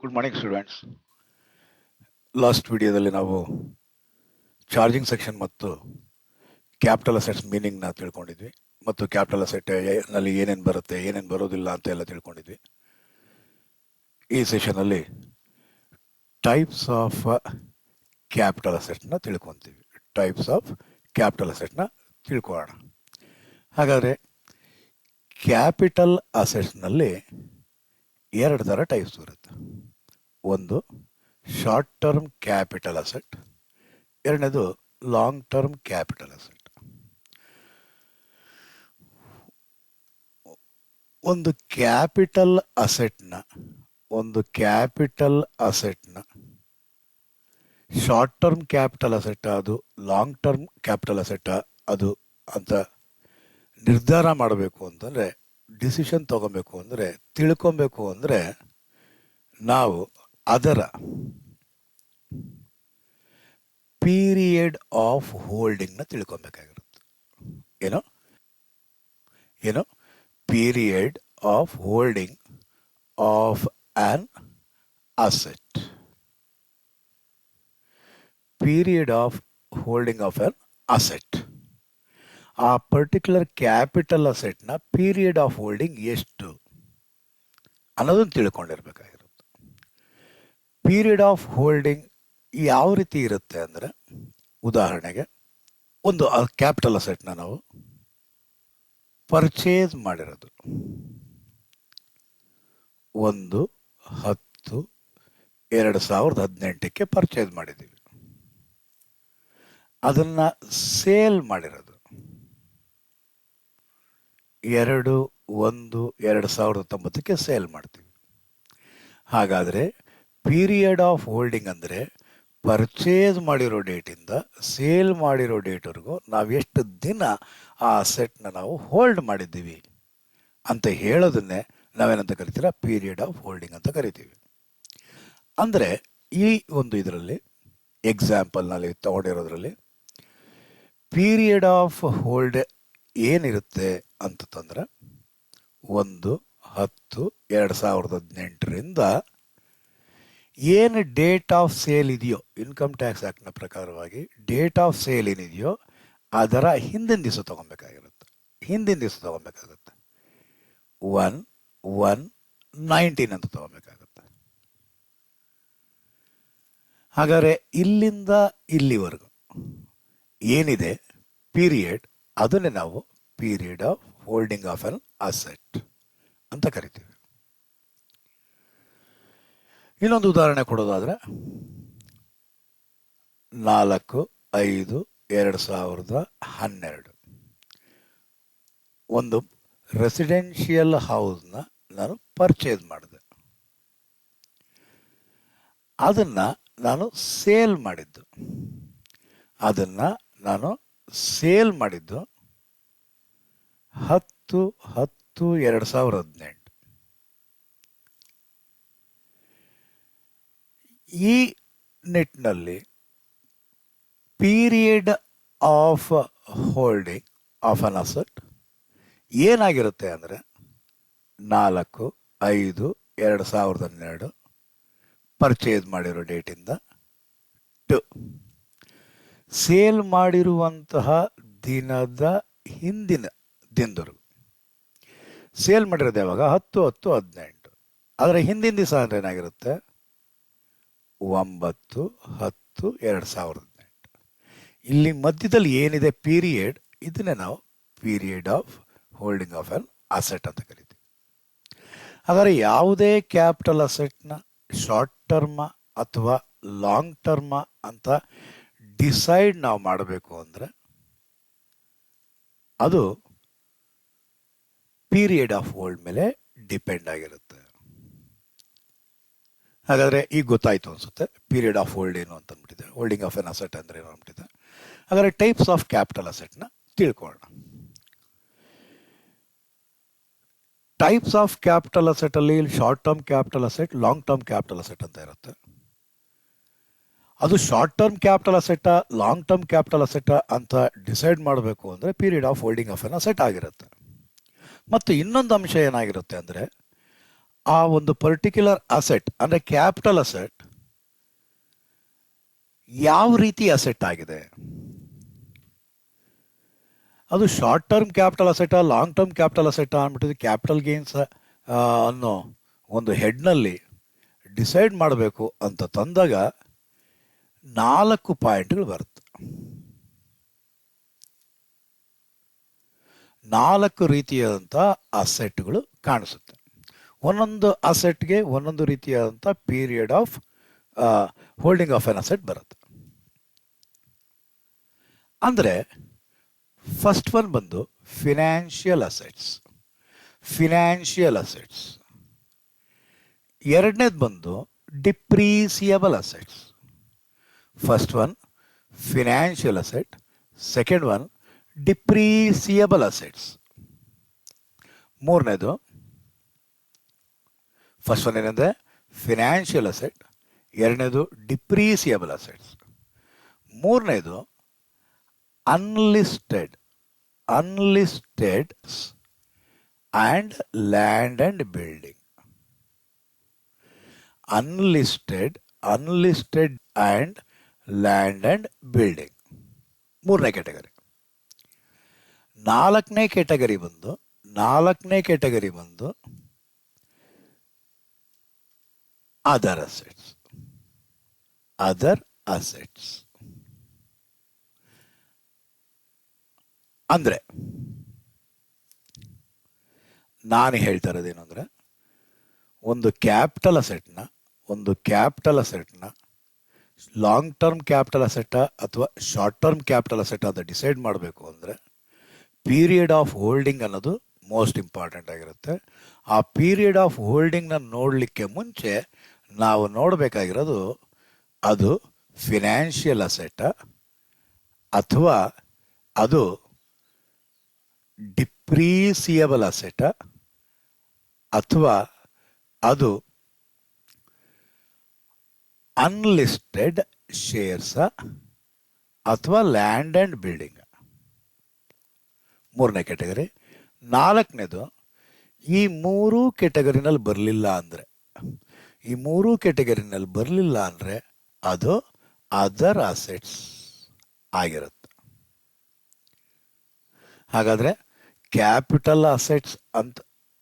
Good morning students. Last ವಿಡಿಯೋದಲ್ಲಿ ನಾವು charging section ಮತ್ತು ಕ್ಯಾಪಿಟಲ್ ಅಸೆಟ್ಸ್ ಮೀನಿಂಗ್ನ ತಿಳ್ಕೊಂಡಿದ್ವಿ ಮತ್ತು ಕ್ಯಾಪಿಟಲ್ ಅಸೆಟ್ ನಲ್ಲಿ ಏನೇನು ಬರುತ್ತೆ ಏನೇನು ಬರೋದಿಲ್ಲ ಅಂತ ಎಲ್ಲ ತಿಳ್ಕೊಂಡಿದ್ವಿ. ಈ ಸೆಷನಲ್ಲಿ ಟೈಪ್ಸ್ ಆಫ್ ಕ್ಯಾಪಿಟಲ್ ಅಸೆಟ್ನ ತಿಳ್ಕೊತೀವಿ. ಟೈಪ್ಸ್ ಆಫ್ ಕ್ಯಾಪಿಟಲ್ ಅಸೆಟ್ನ ತಿಳ್ಕೊಳ್ಳೋಣ. ಹಾಗಾದರೆ ಕ್ಯಾಪಿಟಲ್ ಅಸೆಟ್ಸ್ನಲ್ಲಿ ಎರಡು ಥರ ಟೈಪ್ಸ್ ಬರುತ್ತೆ. ಒಂದು ಶಾರ್ಟ್ ಟರ್ಮ್ ಕ್ಯಾಪಿಟಲ್ ಅಸೆಟ್, ಎರಡನೇದು ಲಾಂಗ್ ಟರ್ಮ್ ಕ್ಯಾಪಿಟಲ್ ಅಸೆಟ್. ಒಂದು ಕ್ಯಾಪಿಟಲ್ ಅಸೆಟ್ನ ಶಾರ್ಟ್ ಟರ್ಮ್ ಕ್ಯಾಪಿಟಲ್ ಅಸೆಟ್ ಅದು ಲಾಂಗ್ ಟರ್ಮ್ ಕ್ಯಾಪಿಟಲ್ ಅಸೆಟ್ ಅದು ಅಂತ ನಿರ್ಧಾರ ಮಾಡಬೇಕು ಅಂತಂದರೆ, ಡಿಸಿಷನ್ ತಗೋಬೇಕು ಅಂದರೆ, ತಿಳ್ಕೊಬೇಕು ಅಂದರೆ ನಾವು ಅದರ ಪೀರಿಯಡ್ ಆಫ್ ಹೋಲ್ಡಿಂಗ್ನ ತಿಳ್ಕೊಬೇಕಾಗಿರುತ್ತೆ. ಏನು period of holding of an asset. Period of holding of an asset. ಆ ಪರ್ಟಿಕ್ಯುಲರ್ ಕ್ಯಾಪಿಟಲ್ ಅಸೆಟ್ನ ಪೀರಿಯಡ್ ಆಫ್ ಹೋಲ್ಡಿಂಗ್ ಎಷ್ಟು ಅನ್ನೋದನ್ನು ತಿಳ್ಕೊಂಡಿರ್ಬೇಕಾಗಿರುತ್ತೆ. ಪೀರಿಯಡ್ ಆಫ್ ಹೋಲ್ಡಿಂಗ್ ಯಾವ ರೀತಿ ಇರುತ್ತೆ ಅಂದರೆ, ಉದಾಹರಣೆಗೆ ಒಂದು ಕ್ಯಾಪಿಟಲ್ ಅಸೆಟ್ನ ನಾವು ಪರ್ಚೇಸ್ ಮಾಡಿರೋದು 1/10/2018 ಪರ್ಚೇಸ್ ಮಾಡಿದ್ದೀವಿ. ಅದನ್ನು ಸೇಲ್ ಮಾಡಿರೋದು 2/1/2019 ಸೇಲ್ ಮಾಡ್ತೀವಿ. ಹಾಗಾದರೆ ಪೀರಿಯಡ್ ಆಫ್ ಹೋಲ್ಡಿಂಗ್ ಅಂದರೆ ಪರ್ಚೇಸ್ ಮಾಡಿರೋ ಡೇಟಿಂದ ಸೇಲ್ ಮಾಡಿರೋ ಡೇಟ್ವರೆಗೂ ನಾವು ಎಷ್ಟು ದಿನ ಆ ಅಸೆಟ್ನ ನಾವು ಹೋಲ್ಡ್ ಮಾಡಿದ್ದೀವಿ ಅಂತ ಹೇಳೋದನ್ನೇ ನಾವೇನಂತ ಕರಿತೀರ, ಪೀರಿಯಡ್ ಆಫ್ ಹೋಲ್ಡಿಂಗ್ ಅಂತ ಕರಿತೀವಿ. ಅಂದರೆ ಈ ಒಂದು ಇದರಲ್ಲಿ ಎಕ್ಸಾಂಪಲ್ನಲ್ಲಿ ತಗೊಂಡಿರೋದ್ರಲ್ಲಿ ಪೀರಿಯಡ್ ಆಫ್ ಹೋಲ್ಡ್ ಏನಿರುತ್ತೆ ಅಂತಂದ್ರೆ 1/10/2018 ಏನು ಡೇಟ್ ಆಫ್ ಸೇಲ್ ಇದೆಯೋ, ಇನ್ಕಮ್ ಟ್ಯಾಕ್ಸ್ ಆ್ಯಕ್ಟ್ನ ಪ್ರಕಾರವಾಗಿ ಡೇಟ್ ಆಫ್ ಸೇಲ್ ಏನಿದೆಯೋ ಅದರ ಹಿಂದಿನ ದಿವಸ ತೊಗೊಬೇಕಾಗಿರುತ್ತೆ. 1/1/19 ಅಂತ ತೊಗೊಬೇಕಾಗುತ್ತೆ. ಹಾಗಾದರೆ ಇಲ್ಲಿಂದ ಇಲ್ಲಿವರೆಗೂ ಏನಿದೆ ಪೀರಿಯಡ್, ಅದನ್ನೇ ನಾವು period of holding of an asset ಅಂತ ಕರಿತೀವಿ. ಇನ್ನೊಂದು ಉದಾಹರಣೆ ಕೊಡೋದಾದರೆ 4/5/2012 ಒಂದು ರೆಸಿಡೆನ್ಷಿಯಲ್ ಹೌಸ್ನ ನಾನು ಪರ್ಚೇಸ್ ಮಾಡಿದೆ. ಅದನ್ನು ನಾನು ಸೇಲ್ ಮಾಡಿದ್ದು 10/10/2018. ಈ ನಿಟ್ಟಿನಲ್ಲಿ period of holding of an asset ಏನಾಗಿರುತ್ತೆ ಅಂದರೆ 4/5/2012 ಪರ್ಚೇಸ್ ಮಾಡಿರೋ ಡೇಟಿಂದ ಸೇಲ್ ಮಾಡಿರುವಂತಹ ದಿನದ ಹಿಂದಿನ ದಿನದವರೆಗೂ. ಸೇಲ್ ಮಾಡಿರೋದು ಯಾವಾಗ? 10/10/18. ಅದರ ಹಿಂದಿನ ದಿವಸ ಅಂದರೆ ಏನಾಗಿರುತ್ತೆ? 9/10/2018. ಇಲ್ಲಿ ಮಧ್ಯದಲ್ಲಿ ಏನಿದೆ ಪೀರಿಯಡ್, ಇದನ್ನೇ ನಾವು period of holding of an asset ಅಂತ ಕರಿತೀವಿ. ಹಾಗಾದರೆ ಯಾವುದೇ ಕ್ಯಾಪಿಟಲ್ ಅಸೆಟ್ನ ಶಾರ್ಟ್ ಟರ್ಮ ಅಥವಾ ಲಾಂಗ್ ಟರ್ಮ ಅಂತ ಡಿಸೈಡ್ ನಾವು ಮಾಡಬೇಕು ಅಂದರೆ ಅದು ಪೀರಿಯಡ್ ಆಫ್ ಹೋಲ್ಡ್ ಮೇಲೆ ಡಿಪೆಂಡ್ ಆಗಿರುತ್ತೆ. ಹಾಗಾದರೆ ಈಗ ಗೊತ್ತಾಯಿತು ಅನಿಸುತ್ತೆ ಪೀರಿಯಡ್ ಆಫ್ ಹೋಲ್ಡ್ ಏನು ಅಂತ ಅಂದ್ಬಿಟ್ಟಿದೆ, ಹೋಲ್ಡಿಂಗ್ ಆಫ್ ಎನ್ ಅಸೆಟ್ ಅಂದರೆ ಏನು ಅಂದ್ಬಿಟ್ಟಿದೆ. ಹಾಗಾದರೆ ಟೈಪ್ಸ್ ಆಫ್ ಕ್ಯಾಪಿಟಲ್ ಅಸೆಟ್ನ ತಿಳ್ಕೊಳ್ಳೋಣ. ಟೈಪ್ಸ್ ಆಫ್ ಕ್ಯಾಪಿಟಲ್ ಅಸೆಟಲ್ಲಿ short term capital asset, long term capital asset ಅಂತ ಇರುತ್ತೆ. ಅದು short term capital asset, long term capital asset ಅಂತ ಡಿಸೈಡ್ ಮಾಡಬೇಕು ಅಂದರೆ period of holding of an asset ಆಗಿರುತ್ತೆ. ಮತ್ತು ಇನ್ನೊಂದು ಅಂಶ ಏನಾಗಿರುತ್ತೆ ಅಂದರೆ ಆ ಒಂದು ಪರ್ಟಿಕ್ಯುಲರ್ ಅಸೆಟ್ ಅಂದರೆ ಕ್ಯಾಪಿಟಲ್ ಅಸೆಟ್ ಯಾವ ರೀತಿ ಅಸೆಟ್ ಆಗಿದೆ, ಅದು short term capital asset, long term capital asset ಅಂದ್ಬಿಟ್ಟು ಕ್ಯಾಪಿಟಲ್ ಗೇನ್ಸ್ ಅನ್ನೋ ಒಂದು ಹೆಡ್ನಲ್ಲಿ ಡಿಸೈಡ್ ಮಾಡಬೇಕು ಅಂತ ತಂದಾಗ 4 ಪಾಯಿಂಟ್ಗಳು ಬರುತ್ತೆ. 4 ರೀತಿಯಾದಂಥ ಅಸೆಟ್ಗಳು ಕಾಣಿಸುತ್ತೆ. ಒಂದೊಂದು ಅಸೆಟ್ಗೆ ಒಂದೊಂದು ರೀತಿಯಾದಂಥ period of holding of an asset ಬರುತ್ತೆ. ಅಂದರೆ ಫಸ್ಟ್ ಒನ್ ಬಂದು ಫಿನಾನ್ಷಿಯಲ್ ಅಸೆಟ್ಸ್. ಎರಡನೇದು ಬಂದು depreciable assets. First one financial asset, second one depreciable assets. ಮೂರನೇದು, ಫಸ್ಟ್ ಒನ್ ಏನಂದರೆ ಫಿನಾನ್ಷಿಯಲ್ ಅಸೆಟ್, ಎರಡನೇದು ಡಿಪ್ರೀಸಿಯಬಲ್ ಅಸೆಟ್ಸ್, ಮೂರನೇದು unlisted and land and building. Unlisted and land and building ಮೂರನೇ ಕ್ಯಾಟಗರಿ. ನಾಲ್ಕನೇ category ಬಂದು ಅದರ್ ಅಸೆಟ್ಸ್. ಅಂದರೆ ನಾನು ಹೇಳ್ತಾ ಇರೋದೇನು ಅಂದರೆ, ಒಂದು ಕ್ಯಾಪಿಟಲ್ ಅಸೆಟ್ನ ಲಾಂಗ್ ಟರ್ಮ್ ಕ್ಯಾಪಿಟಲ್ ಅಸೆಟ್ ಅಥವಾ ಶಾರ್ಟ್ ಟರ್ಮ್ ಕ್ಯಾಪಿಟಲ್ ಅಸೆಟ್ ಅಂತ ಡಿಸೈಡ್ ಮಾಡಬೇಕು ಅಂದರೆ ಪೀರಿಯಡ್ ಆಫ್ ಹೋಲ್ಡಿಂಗ್ ಅನ್ನೋದು ಮೋಸ್ಟ್ ಇಂಪಾರ್ಟೆಂಟ್ ಆಗಿರುತ್ತೆ. ಆ ಪೀರಿಯಡ್ ಆಫ್ ಹೋಲ್ಡಿಂಗ್ನ ನೋಡಲಿಕ್ಕೆ ಮುಂಚೆ ನಾವು ನೋಡಬೇಕಾಗಿರೋದು ಅದು ಫಿನಾನ್ಷಿಯಲ್ ಅಸೆಟ್ ಅಥವಾ ಅದು ಡಿಪ್ರೀಸಿಯಬಲ್ ಅಸೆಟ್ ಅಥವಾ ಅದು ಅನ್ಲಿಸ್ಟೆಡ್ ಶೇರ್ಸ್ ಅಥವಾ ಲ್ಯಾಂಡ್ ಆ್ಯಂಡ್ ಬಿಲ್ಡಿಂಗ್. ಮೂರನೇ ಕ್ಯಾಟಗರಿ. ನಾಲ್ಕನೇದು, ಈ ಮೂರೂ ಕ್ಯಾಟಗರಿನಲ್ಲಿ ಬರಲಿಲ್ಲ ಅಂದರೆ ಅದು ಅದರ್ ಅಸೆಟ್ಸ್ ಆಗಿರುತ್ತೆ. ಹಾಗಾದರೆ ಕ್ಯಾಪಿಟಲ್ ಅಸೆಟ್ಸ್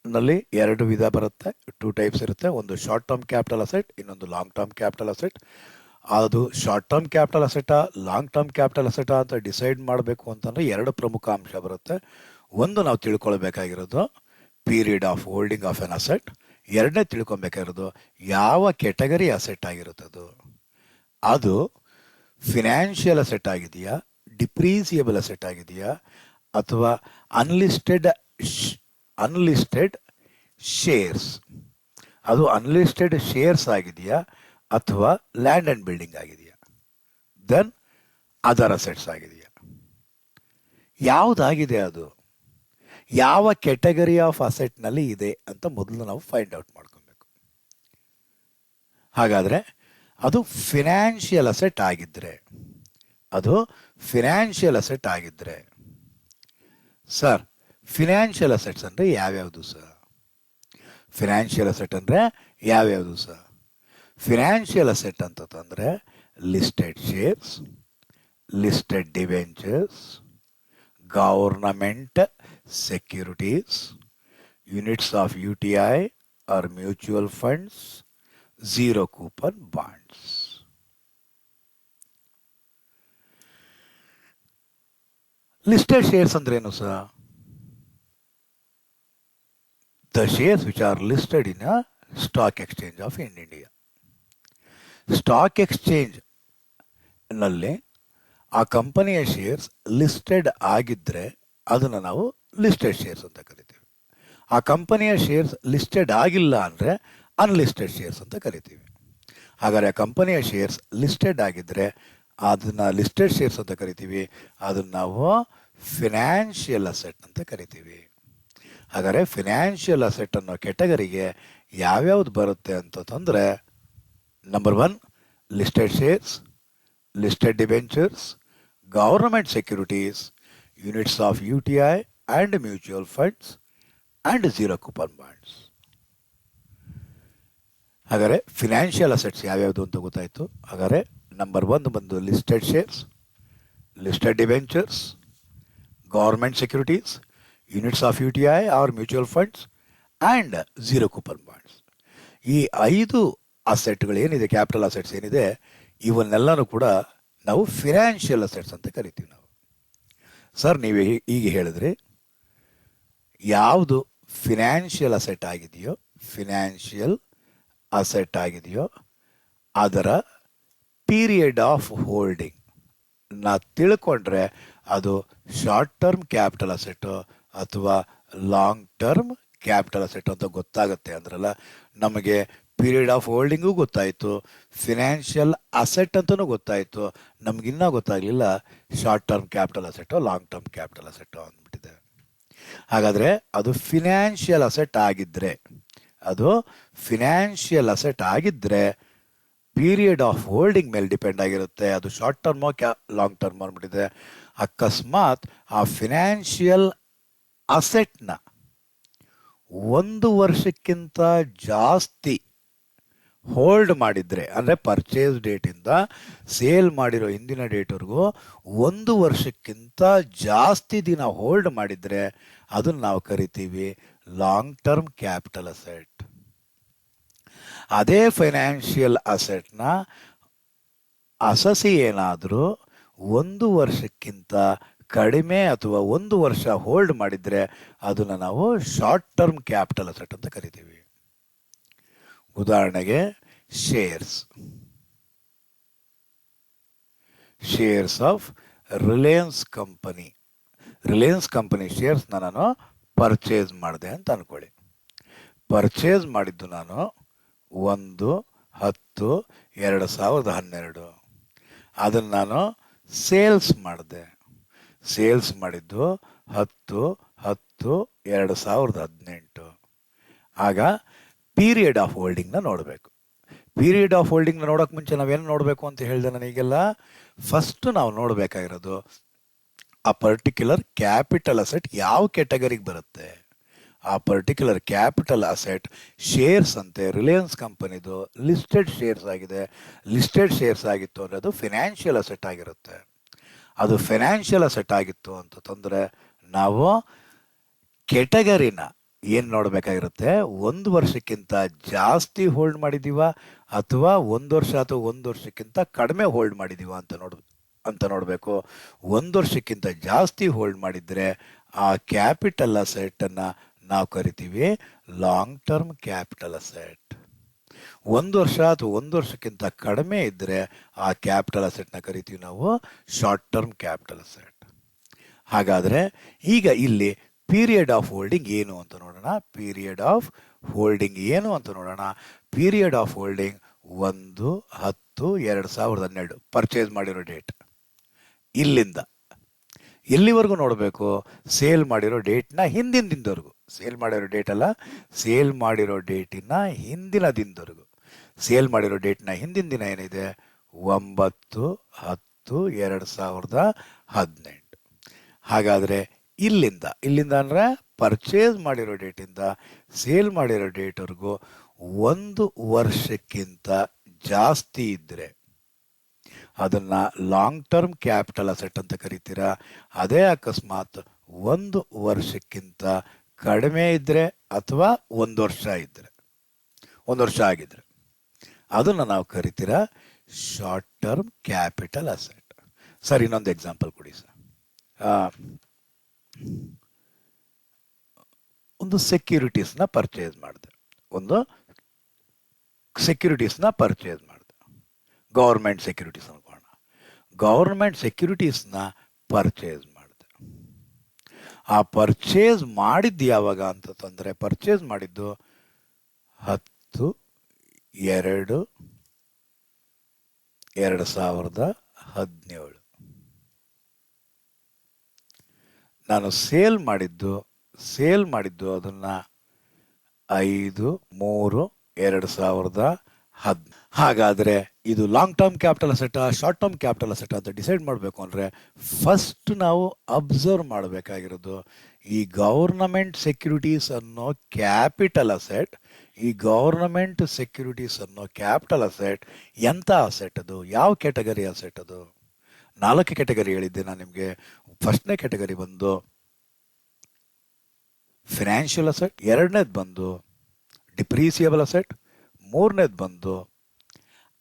ನಲ್ಲಿ 2 ವಿಧ ಬರುತ್ತೆ, 2 ಟೈಪ್ಸ್ ಇರುತ್ತೆ. ಒಂದು ಶಾರ್ಟ್ ಟರ್ಮ್ ಕ್ಯಾಪಿಟಲ್ ಅಸೆಟ್, ಇನ್ನೊಂದು ಲಾಂಗ್ ಟರ್ಮ್ ಕ್ಯಾಪಿಟಲ್ ಅಸೆಟ್. ಅದು ಶಾರ್ಟ್ ಟರ್ಮ್ ಕ್ಯಾಪಿಟಲ್ ಅಸೆಟಾ ಲಾಂಗ್ ಟರ್ಮ್ ಕ್ಯಾಪಿಟಲ್ ಅಸೆಟಾ ಅಂತ ಡಿಸೈಡ್ ಮಾಡಬೇಕು ಅಂತಂದರೆ 2 ಪ್ರಮುಖ ಅಂಶ ಬರುತ್ತೆ. ಒಂದು, ನಾವು ತಿಳ್ಕೊಳ್ಬೇಕಾಗಿರೋದು period of holding of an asset. ಎರಡನೇ ತಿಳ್ಕೊಬೇಕಾಗಿರೋದು ಯಾವ ಕೆಟಗರಿ ಅಸೆಟ್ ಆಗಿರುತ್ತದು, ಅದು ಫಿನಾನ್ಷಿಯಲ್ ಅಸೆಟ್ ಆಗಿದೆಯಾ, ಡಿಪ್ರೀಸಿಯಬಲ್ ಅಸೆಟ್ ಆಗಿದೆಯಾ, ಅಥವಾ ಅನ್ಲಿಸ್ಟೆಡ್ ಶೇರ್ಸ್, ಅದು ಅನ್ಲಿಸ್ಟೆಡ್ ಶೇರ್ಸ್ ಆಗಿದೆಯಾ ಅಥವಾ ಲ್ಯಾಂಡ್ ಆ್ಯಂಡ್ ಬಿಲ್ಡಿಂಗ್ ಆಗಿದೆಯಾ, ದೆನ್ ಅದರ್ ಅಸೆಟ್ಸ್ ಆಗಿದೆಯಾ, ಯಾವುದಾಗಿದೆ, ಅದು ಯಾವ ಕೆಟಗರಿ ಆಫ್ ಅಸೆಟ್ನಲ್ಲಿ ಇದೆ ಅಂತ ಮೊದಲು ನಾವು ಫೈಂಡ್ ಔಟ್ ಮಾಡ್ಕೊಬೇಕು. ಹಾಗಾದರೆ ಅದು ಫಿನಾನ್ಷಿಯಲ್ ಅಸೆಟ್ ಆಗಿದ್ದರೆ ಸರ್, ಫಿನಾನ್ಷಿಯಲ್ ಅಸೆಟ್ಸ್ ಅಂದರೆ ಯಾವ್ಯಾವುದು ಸರ್? ಫಿನಾನ್ಷಿಯಲ್ ಅಸೆಟ್ ಅಂತಂದರೆ listed shares, listed debentures, government securities, units of UTI or mutual funds, zero coupon bonds. Listed shares ಅಂದ್ರೇನು sir? The shares which are listed in a stock exchange of India. Stock exchange ನಲ್ಲಿ ಆ ಕಂಪನಿಯ shares listed ಆಗಿದ್ದರೆ ಅದನ್ನು ನಾವು listed shares ಅಂತ ಕರಿತೀವಿ. ಆ ಕಂಪನಿಯ ಶೇರ್ಸ್ ಲಿಸ್ಟೆಡ್ ಆಗಿಲ್ಲ ಅಂದರೆ ಅನ್ಲಿಸ್ಟೆಡ್ ಶೇರ್ಸ್ ಅಂತ ಕರಿತೀವಿ. ಹಾಗಾದರೆ ಆ ಕಂಪನಿಯ ಶೇರ್ಸ್ ಲಿಸ್ಟೆಡ್ ಆಗಿದ್ದರೆ ಅದನ್ನು ಲಿಸ್ಟೆಡ್ ಶೇರ್ಸ್ ಅಂತ ಕರಿತೀವಿ. ಅದನ್ನು ನಾವು ಫಿನಾನ್ಷಿಯಲ್ ಅಸೆಟ್ ಅಂತ ಕರಿತೀವಿ. ಹಾಗಾದರೆ ಫಿನಾನ್ಷಿಯಲ್ ಅಸೆಟ್ ಅನ್ನೋ ಕೆಟಗರಿಗೆ ಯಾವ್ಯಾವ್ದು ಬರುತ್ತೆ ಅಂತಂದರೆ, number 1 listed shares, listed debentures, government securities, units of UTI and mutual funds and zero coupon bonds. ಹಾಗಾದರೆ ಫಿನಾನ್ಷಿಯಲ್ ಅಸೆಟ್ಸ್ ಯಾವ್ಯಾವುದು ಅಂತ ಗೊತ್ತಾಯಿತು. ಹಾಗಾದರೆ ನಂಬರ್ 1 ಬಂದು listed shares, listed debentures, government securities, units of U T I or mutual funds and zero coupon bonds. ಈ 5 ಅಸೆಟ್ಗಳು ಏನಿದೆ, capital assets ಏನಿದೆ, ಇವನ್ನೆಲ್ಲನೂ ಕೂಡ ನಾವು ಫಿನಾನ್ಷಿಯಲ್ ಅಸೆಟ್ಸ್ ಅಂತ ಕರಿತೀವಿ ನಾವು. ಸರ್ ನೀವು ಈಗ ಹೇಳಿದ್ರಿ ಯಾವುದು ಫಿನಾನ್ಷಿಯಲ್ ಅಸೆಟ್ ಆಗಿದೆಯೋ, ಫಿನಾನ್ಷಿಯಲ್ ಅಸೆಟ್ ಆಗಿದೆಯೋ ಅದರ ಪೀರಿಯಡ್ ಆಫ್ ಹೋಲ್ಡಿಂಗ್ ನಾ ತಿಳ್ಕೊಂಡ್ರೆ ಅದು ಶಾರ್ಟ್ ಟರ್ಮ್ ಕ್ಯಾಪಿಟಲ್ ಅಸೆಟ್ಟು ಅಥವಾ ಲಾಂಗ್ ಟರ್ಮ್ ಕ್ಯಾಪಿಟಲ್ ಅಸೆಟ್ ಅಂತ ಗೊತ್ತಾಗುತ್ತೆ. ಅಂದ್ರಲ್ಲ, ನಮಗೆ ಪೀರಿಯಡ್ ಆಫ್ ಹೋಲ್ಡಿಂಗು ಗೊತ್ತಾಯಿತು, ಫಿನಾನ್ಷಿಯಲ್ ಅಸೆಟ್ ಅಂತಲೂ ಗೊತ್ತಾಯಿತು, ನಮಗಿನ್ನೂ ಗೊತ್ತಾಗಲಿಲ್ಲ ಶಾರ್ಟ್ ಟರ್ಮ್ ಕ್ಯಾಪಿಟಲ್ ಅಸೆಟೋ ಲಾಂಗ್ ಟರ್ಮ್ ಕ್ಯಾಪಿಟಲ್ ಅಸೆಟೋ ಅಂದ್ಬಿಟ್ಟಿದೆ. ಹಾಗಾದರೆ ಅದು ಫಿನಾನ್ಷಿಯಲ್ ಅಸೆಟ್ ಆಗಿದ್ದರೆ, ಅದು ಫಿನಾನ್ಷಿಯಲ್ ಅಸೆಟ್ ಆಗಿದ್ದರೆ ಪೀರಿಯಡ್ ಆಫ್ ಹೋಲ್ಡಿಂಗ್ ಮೇಲೆ ಡಿಪೆಂಡ್ ಆಗಿರುತ್ತೆ. ಅದು ಶಾರ್ಟ್ ಟರ್ಮೋ ಲಾಂಗ್ ಟರ್ಮ್ ಅಂದ್ಬಿಟ್ಟಿದೆ. ಅಕಸ್ಮಾತ್ ಆ ಫಿನಾನ್ಷಿಯಲ್ ಅಸೆಟ್ನ 1 ವರ್ಷಕ್ಕಿಂತ ಜಾಸ್ತಿ ಹೋಲ್ಡ್ ಮಾಡಿದರೆ, ಅಂದರೆ ಪರ್ಚೇಸ್ ಡೇಟಿಂದ ಸೇಲ್ ಮಾಡಿರೋ ಹಿಂದಿನ ಡೇಟ್ವರೆಗೂ 1 ವರ್ಷಕ್ಕಿಂತ ಜಾಸ್ತಿ ದಿನ ಹೋಲ್ಡ್ ಮಾಡಿದರೆ ಅದನ್ನು ನಾವು ಕರಿತೀವಿ ಲಾಂಗ್ ಟರ್ಮ್ ಕ್ಯಾಪಿಟಲ್ ಅಸೆಟ್. ಅದೇ ಫೈನಾನ್ಷಿಯಲ್ ಅಸೆಟ್ನ ಅಸಸಿ ಏನಾದರೂ 1 ವರ್ಷಕ್ಕಿಂತ ಕಡಿಮೆ ಅಥವಾ 1 ವರ್ಷ ಹೋಲ್ಡ್ ಮಾಡಿದರೆ ಅದನ್ನು ನಾವು ಶಾರ್ಟ್ ಟರ್ಮ್ ಕ್ಯಾಪಿಟಲ್ ಅಸೆಟ್ ಅಂತ ಕರಿತೀವಿ. ಉದಾಹರಣೆಗೆ shares of Reliance company. Reliance company ಶೇರ್ಸ್ನ ನಾನು ಪರ್ಚೇಸ್ ಮಾಡಿದೆ ಅಂತ ಅಂದ್ಕೊಳ್ಳಿ. ಪರ್ಚೇಸ್ ಮಾಡಿದ್ದು ನಾನು 1/10/2012. ಅದನ್ನು ನಾನು ಸೇಲ್ಸ್ ಮಾಡಿದೆ. ಸೇಲ್ಸ್ ಮಾಡಿದ್ದು 10/10/2018. ಆಗ ಪೀರಿಯಡ್ ಆಫ್ ಹೋಲ್ಡಿಂಗ್ನ ನೋಡಬೇಕು. ಪೀರಿಯಡ್ ಆಫ್ ಹೋಲ್ಡಿಂಗ್ನ ನೋಡೋಕೆ ಮುಂಚೆ ನಾವೇನು ನೋಡಬೇಕು ಅಂತ ಹೇಳಿದೆ ನನಗೀಗೆಲ್ಲ. ಫಸ್ಟು ನಾವು ನೋಡಬೇಕಾಗಿರೋದು ಆ ಪರ್ಟಿಕ್ಯುಲರ್ ಕ್ಯಾಪಿಟಲ್ ಅಸೆಟ್ ಯಾವ ಕ್ಯಾಟಗರಿಗೆ ಬರುತ್ತೆ. ಆ ಪರ್ಟಿಕ್ಯುಲರ್ ಕ್ಯಾಪಿಟಲ್ ಅಸೆಟ್ ಶೇರ್ಸ್ ಅಂತೆ, ರಿಲಯನ್ಸ್ ಕಂಪನಿದು ಲಿಸ್ಟೆಡ್ ಶೇರ್ಸ್ ಆಗಿದೆ. ಲಿಸ್ಟೆಡ್ ಶೇರ್ಸ್ ಆಗಿತ್ತು ಅಂದರೆ ಅದು ಫಿನಾನ್ಷಿಯಲ್ ಅಸೆಟ್ ಆಗಿರುತ್ತೆ. ಅದು ಫಿನಾನ್ಷಿಯಲ್ ಅಸೆಟ್ ಆಗಿತ್ತು ಅಂತಂದರೆ ನಾವು ಕೆಟಗರಿನ ಏನು ನೋಡಬೇಕಾಗಿರುತ್ತೆ, 1 ವರ್ಷಕ್ಕಿಂತ ಜಾಸ್ತಿ ಹೋಲ್ಡ್ ಮಾಡಿದ್ದೀವ ಅಥವಾ 1 ವರ್ಷ ಅಥವಾ 1 ವರ್ಷಕ್ಕಿಂತ ಕಡಿಮೆ ಹೋಲ್ಡ್ ಮಾಡಿದ್ದೀವ ಅಂತ ನೋಡಬೇಕು. 1 ವರ್ಷಕ್ಕಿಂತ ಜಾಸ್ತಿ ಹೋಲ್ಡ್ ಮಾಡಿದರೆ ಆ ಕ್ಯಾಪಿಟಲ್ ಅಸೆಟನ್ನು ನಾವು ಕರಿತೀವಿ ಲಾಂಗ್ ಟರ್ಮ್ ಕ್ಯಾಪಿಟಲ್ ಅಸೆಟ್. 1 ವರ್ಷ ಅಥವಾ 1 ವರ್ಷಕ್ಕಿಂತ ಕಡಿಮೆ ಇದ್ದರೆ ಆ ಕ್ಯಾಪಿಟಲ್ ಅಸೆಟ್ನ ಕರಿತೀವಿ ನಾವು ಶಾರ್ಟ್ ಟರ್ಮ್ ಕ್ಯಾಪಿಟಲ್ ಅಸೆಟ್. ಹಾಗಾದರೆ ಈಗ ಇಲ್ಲಿ ಪೀರಿಯಡ್ ಆಫ್ ಹೋಲ್ಡಿಂಗ್ ಏನು ಅಂತ ನೋಡೋಣ. ಪೀರಿಯಡ್ ಆಫ್ ಹೋಲ್ಡಿಂಗ್ ಏನು ಅಂತ ನೋಡೋಣ. ಪೀರಿಯಡ್ ಆಫ್ ಹೋಲ್ಡಿಂಗ್ 1/10/2012 ಪರ್ಚೇಸ್ ಮಾಡಿರೋ ಡೇಟ್. ಇಲ್ಲಿಂದ ಎಲ್ಲಿವರೆಗೂ ನೋಡಬೇಕು? ಸೇಲ್ ಮಾಡಿರೋ ಡೇಟ್ನ ಹಿಂದಿನ ದಿನದವರೆಗೂ. ಸೇಲ್ ಮಾಡಿರೋ ಡೇಟ್ ಅಲ್ಲ, ಸೇಲ್ ಮಾಡಿರೋ ಡೇಟಿನ ಹಿಂದಿನ ದಿನದವರೆಗೂ. ಸೇಲ್ ಮಾಡಿರೋ ಡೇಟ್ನ ಹಿಂದಿನ ದಿನ ಏನಿದೆ 9/10/2018. ಹಾಗಾದರೆ ಇಲ್ಲಿಂದ ಅಂದರೆ ಪರ್ಚೇಸ್ ಮಾಡಿರೋ ಡೇಟಿಂದ ಸೇಲ್ ಮಾಡಿರೋ ಡೇಟ್ವರೆಗೂ 1 ವರ್ಷಕ್ಕಿಂತ ಜಾಸ್ತಿ ಇದ್ದರೆ ಅದನ್ನು ಲಾಂಗ್ ಟರ್ಮ್ ಕ್ಯಾಪಿಟಲ್ ಅಸೆಟ್ ಅಂತ ಕರಿತೀರಾ. ಅದೇ ಅಕಸ್ಮಾತ್ 1 ವರ್ಷಕ್ಕಿಂತ ಕಡಿಮೆ ಇದ್ದರೆ ಅಥವಾ 1 ವರ್ಷ ಇದ್ದರೆ, 1 ವರ್ಷ ಆಗಿದ್ರೆ ಅದನ್ನು ನಾವು ಕರಿತೀರಾ short term capital asset. Sir ಇನ್ನೊಂದು ಎಕ್ಸಾಂಪಲ್ ಕೊಡಿ ಸರ್. ಒಂದು ಸೆಕ್ಯೂರಿಟೀಸ್ನ ಪರ್ಚೇಸ್ ಮಾಡಿದೆ. ಗೌರ್ಮೆಂಟ್ ಸೆಕ್ಯೂರಿಟೀಸ್ ಅನ್ಕೋಣ. ಗೌರ್ಮೆಂಟ್ ಸೆಕ್ಯೂರಿಟೀಸ್ನ ಪರ್ಚೇಸ್ ಮಾಡಿದೆ. ಆ ಪರ್ಚೇಸ್ ಮಾಡಿದ್ದು ಯಾವಾಗ ಅಂತಂದರೆ, ಪರ್ಚೇಸ್ ಮಾಡಿದ್ದು 10/2/2017. ನಾನು ಸೇಲ್ ಮಾಡಿದ್ದು ಅದನ್ನು 5/3/2010. ಹಾಗಾದರೆ ಇದು long term capital asset, short term capital asset ಅಂತ ಡಿಸೈಡ್ ಮಾಡಬೇಕು ಅಂದರೆ ಫಸ್ಟ್ ನಾವು ಅಬ್ಸರ್ವ್ ಮಾಡಬೇಕಾಗಿರೋದು ಈ ಗೌರ್ನಮೆಂಟ್ ಸೆಕ್ಯೂರಿಟೀಸ್ ಅನ್ನೋ ಕ್ಯಾಪಿಟಲ್ ಅಸೆಟ್ ಈ ಗೌರ್ನಮೆಂಟ್ ಸೆಕ್ಯೂರಿಟೀಸ್ ಅನ್ನೋ ಕ್ಯಾಪಿಟಲ್ ಅಸೆಟ್ ಎಂಥ ಅಸೆಟ್ ಅದು, ಯಾವ ಕ್ಯಾಟಗರಿ ಅಸೆಟ್ ಅದು? 4 ಕ್ಯಾಟಗರಿ ಹೇಳಿದ್ದೆ ನಾನು ನಿಮಗೆ. ಫಸ್ಟ್ನೇ ಕ್ಯಾಟಗರಿ ಬಂದು ಫಿನಾನ್ಷಿಯಲ್ ಅಸೆಟ್, ಎರಡನೇದು ಬಂದು ಡಿಪ್ರೀಸಿಯಬಲ್ ಅಸೆಟ್, ಮೂರನೇದು ಬಂದು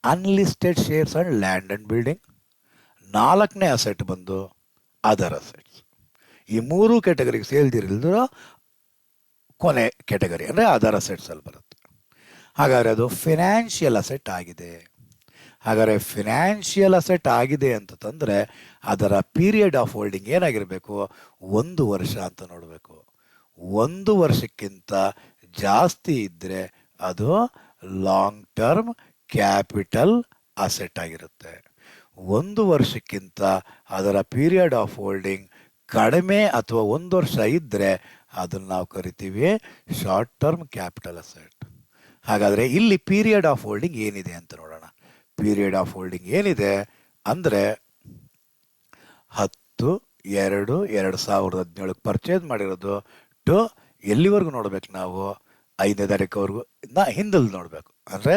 unlisted shares and land and building, 4ನೇ ಅಸೆಟ್ ಬಂದು ಅದರ್ ಅಸೆಟ್ಸ್. ಈ 3 ಕ್ಯಾಟಗರಿಗೆ ಸೇಲ್ದಿರಲ್ದಿರೋ ಕೊನೆ ಕ್ಯಾಟಗರಿ ಅಂದರೆ ಅದರ್ ಅಸೆಟ್ಸ್ ಅಲ್ಲಿ ಬರುತ್ತೆ. ಹಾಗಾದರೆ ಅದು ಫಿನಾನ್ಷಿಯಲ್ ಅಸೆಟ್ ಆಗಿದೆ. ಹಾಗಾದರೆ ಫಿನಾನ್ಷಿಯಲ್ ಅಸೆಟ್ ಆಗಿದೆ ಅಂತಂದರೆ ಅದರ ಪೀರಿಯಡ್ ಆಫ್ ಹೋಲ್ಡಿಂಗ್ ಏನಾಗಿರಬೇಕು? 1 ವರ್ಷ ಅಂತ ನೋಡಬೇಕು. 1 ವರ್ಷಕ್ಕಿಂತ ಜಾಸ್ತಿ ಇದ್ದರೆ ಅದು ಲಾಂಗ್ ಟರ್ಮ್ ಕ್ಯಾಪಿಟಲ್ ಅಸೆಟ್ ಆಗಿರುತ್ತೆ. 1 ವರ್ಷಕ್ಕಿಂತ ಅದರ ಪೀರಿಯಡ್ ಆಫ್ ಹೋಲ್ಡಿಂಗ್ ಕಡಿಮೆ ಅಥವಾ 1 ವರ್ಷ ಇದ್ದರೆ ಅದನ್ನು ನಾವು ಕರಿತೀವಿ ಶಾರ್ಟ್ ಟರ್ಮ್ ಕ್ಯಾಪಿಟಲ್ ಅಸೆಟ್. ಹಾಗಾದರೆ ಇಲ್ಲಿ ಪೀರಿಯಡ್ ಆಫ್ ಹೋಲ್ಡಿಂಗ್ ಏನಿದೆ ಅಂತ ನೋಡೋಣ. ಪೀರಿಯಡ್ ಆಫ್ ಹೋಲ್ಡಿಂಗ್ ಏನಿದೆ ಅಂದರೆ 10/2/2017 ಪರ್ಚೇಸ್ ಮಾಡಿರೋದು ಟು ಎಲ್ಲಿವರೆಗೂ ನೋಡ್ಬೇಕು ನಾವು? 5ನೇ ತಾರೀಕುವರೆಗೂ ಹಿಂದಲ್ಲಿ ನೋಡಬೇಕು, ಅಂದರೆ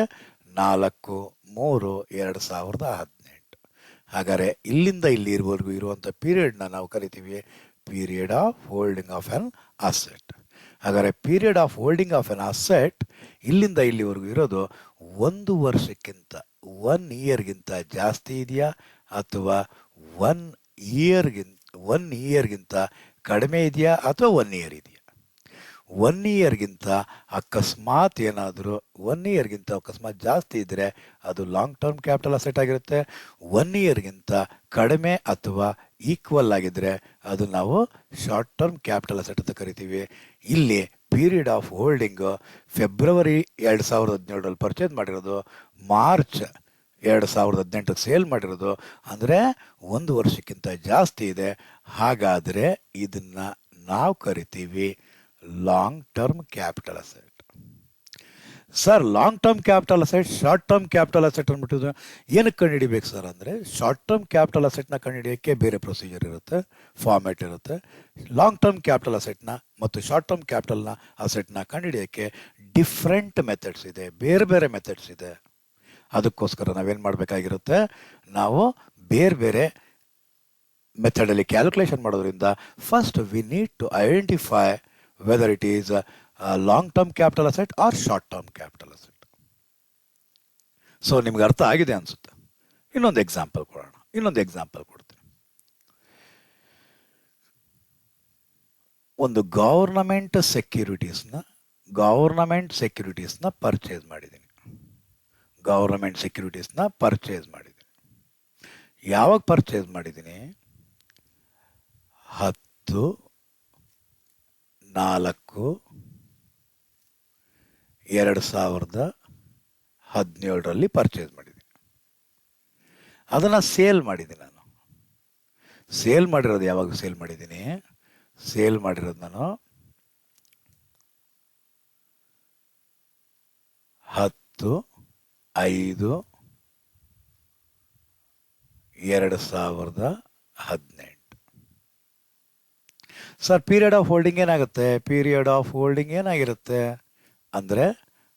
4/3/2018. ಹಾಗಾದರೆ ಇಲ್ಲಿಂದ ಇಲ್ಲಿವರೆಗೂ ಇರುವಂಥ ಪೀರಿಯಡ್ನ ನಾವು ಕರಿತೀವಿ period of holding of an asset. ಹಾಗಾದರೆ period of holding of an asset ಇಲ್ಲಿಂದ ಇಲ್ಲಿವರೆಗೂ ಇರೋದು 1 ವರ್ಷಕ್ಕಿಂತ 1 ಇಯರ್ಗಿಂತ ಜಾಸ್ತಿ ಇದೆಯಾ ಅಥವಾ 1 ಇಯರ್ಗಿಂತ ಕಡಿಮೆ ಇದೆಯಾ ಅಥವಾ 1 ಇಯರ್ ಇದೆಯಾ? 1 ಇಯರ್ಗಿಂತ ಅಕಸ್ಮಾತ್ ಏನಾದರೂ 1 ಇಯರ್ಗಿಂತ ಅಕಸ್ಮಾತ್ ಜಾಸ್ತಿ ಇದ್ದರೆ ಅದು ಲಾಂಗ್ ಟರ್ಮ್ ಕ್ಯಾಪಿಟಲ್ ಅಸೆಟ್ ಆಗಿರುತ್ತೆ. 1 ಇಯರ್ಗಿಂತ ಕಡಿಮೆ ಅಥವಾ ಈಕ್ವಲ್ ಆಗಿದ್ದರೆ ಅದು ನಾವು ಶಾರ್ಟ್ ಟರ್ಮ್ ಕ್ಯಾಪಿಟಲ್ ಅಸೆಟ್ ಅಂತ ಕರಿತೀವಿ. ಇಲ್ಲಿ period of holding February 2017 purchase ಮಾಡಿರೋದು, ಮಾರ್ಚ್ 2018 ಸೇಲ್ ಮಾಡಿರೋದು, ಅಂದರೆ 1 ವರ್ಷಕ್ಕಿಂತ ಜಾಸ್ತಿ ಇದೆ. ಹಾಗಾದರೆ ಇದನ್ನು ನಾವು ಕರಿತೀವಿ long term capital asset. Sir, long term capital asset, short term capital asset ಅಂದ್ಬಿಟ್ಟು ಏನಕ್ಕೆ ಕಂಡುಹಿಡಿಬೇಕು ಸರ್ ಅಂದರೆ, ಶಾರ್ಟ್ ಟರ್ಮ್ ಕ್ಯಾಪಿಟಲ್ ಅಸೆಟ್ನ ಕಂಡುಹಿಡಿಯೋಕ್ಕೆ ಬೇರೆ ಪ್ರೊಸೀಜರ್ ಇರುತ್ತೆ, ಫಾರ್ಮ್ಯಾಟ್ ಇರುತ್ತೆ. ಲಾಂಗ್ ಟರ್ಮ್ ಕ್ಯಾಪಿಟಲ್ ಅಸೆಟ್ನ ಮತ್ತು ಶಾರ್ಟ್ ಟರ್ಮ್ ಕ್ಯಾಪಿಟಲ್ನ ಅಸೆಟ್ನ ಕಂಡುಹಿಡಿಯೋಕ್ಕೆ ಡಿಫ್ರೆಂಟ್ ಮೆಥಡ್ಸ್ ಇದೆ, ಬೇರೆ ಬೇರೆ ಮೆಥಡ್ಸ್ ಇದೆ. ಅದಕ್ಕೋಸ್ಕರ ನಾವೇನು ಮಾಡಬೇಕಾಗಿರುತ್ತೆ, ನಾವು ಬೇರೆ ಬೇರೆ ಮೆಥಡಲ್ಲಿ ಕ್ಯಾಲ್ಕುಲೇಷನ್ ಮಾಡೋದ್ರಿಂದ first we need to identify whether it is long term capital asset or short term capital asset. So ನಿಮ್ಗೆ ಅರ್ಥ ಆಗಿದೆ ಅನ್ಸುತ್ತೆ. ಇನ್ನೊಂದು ಎಕ್ಸಾಂಪಲ್ ಕೊಡ್ತೀನಿ. ಒಂದು ಗೌರ್ನಮೆಂಟ್ ಸೆಕ್ಯೂರಿಟೀಸ್ನ ಪರ್ಚೇಸ್ ಮಾಡಿದ್ದೀನಿ. ಯಾವಾಗ ಪರ್ಚೇಸ್ ಮಾಡಿದ್ದೀನಿ? 10/4/2017 ಪರ್ಚೇಸ್ ಮಾಡಿದ್ದೀನಿ. ಅದನ್ನು ಸೇಲ್ ಮಾಡಿದ್ದೀನಿ. ನಾನು ಸೇಲ್ ಮಾಡಿರೋದು ಯಾವಾಗ ಸೇಲ್ ಮಾಡಿದ್ದೀನಿ? ಸೇಲ್ ಮಾಡಿರೋದು ನಾನು 10/5/2018. ಸರ್, ಪೀರಿಯಡ್ ಆಫ್ ಹೋಲ್ಡಿಂಗ್ ಏನಾಗುತ್ತೆ? ಪೀರಿಯಡ್ ಆಫ್ ಹೋಲ್ಡಿಂಗ್ ಏನಾಗಿರುತ್ತೆ ಅಂದರೆ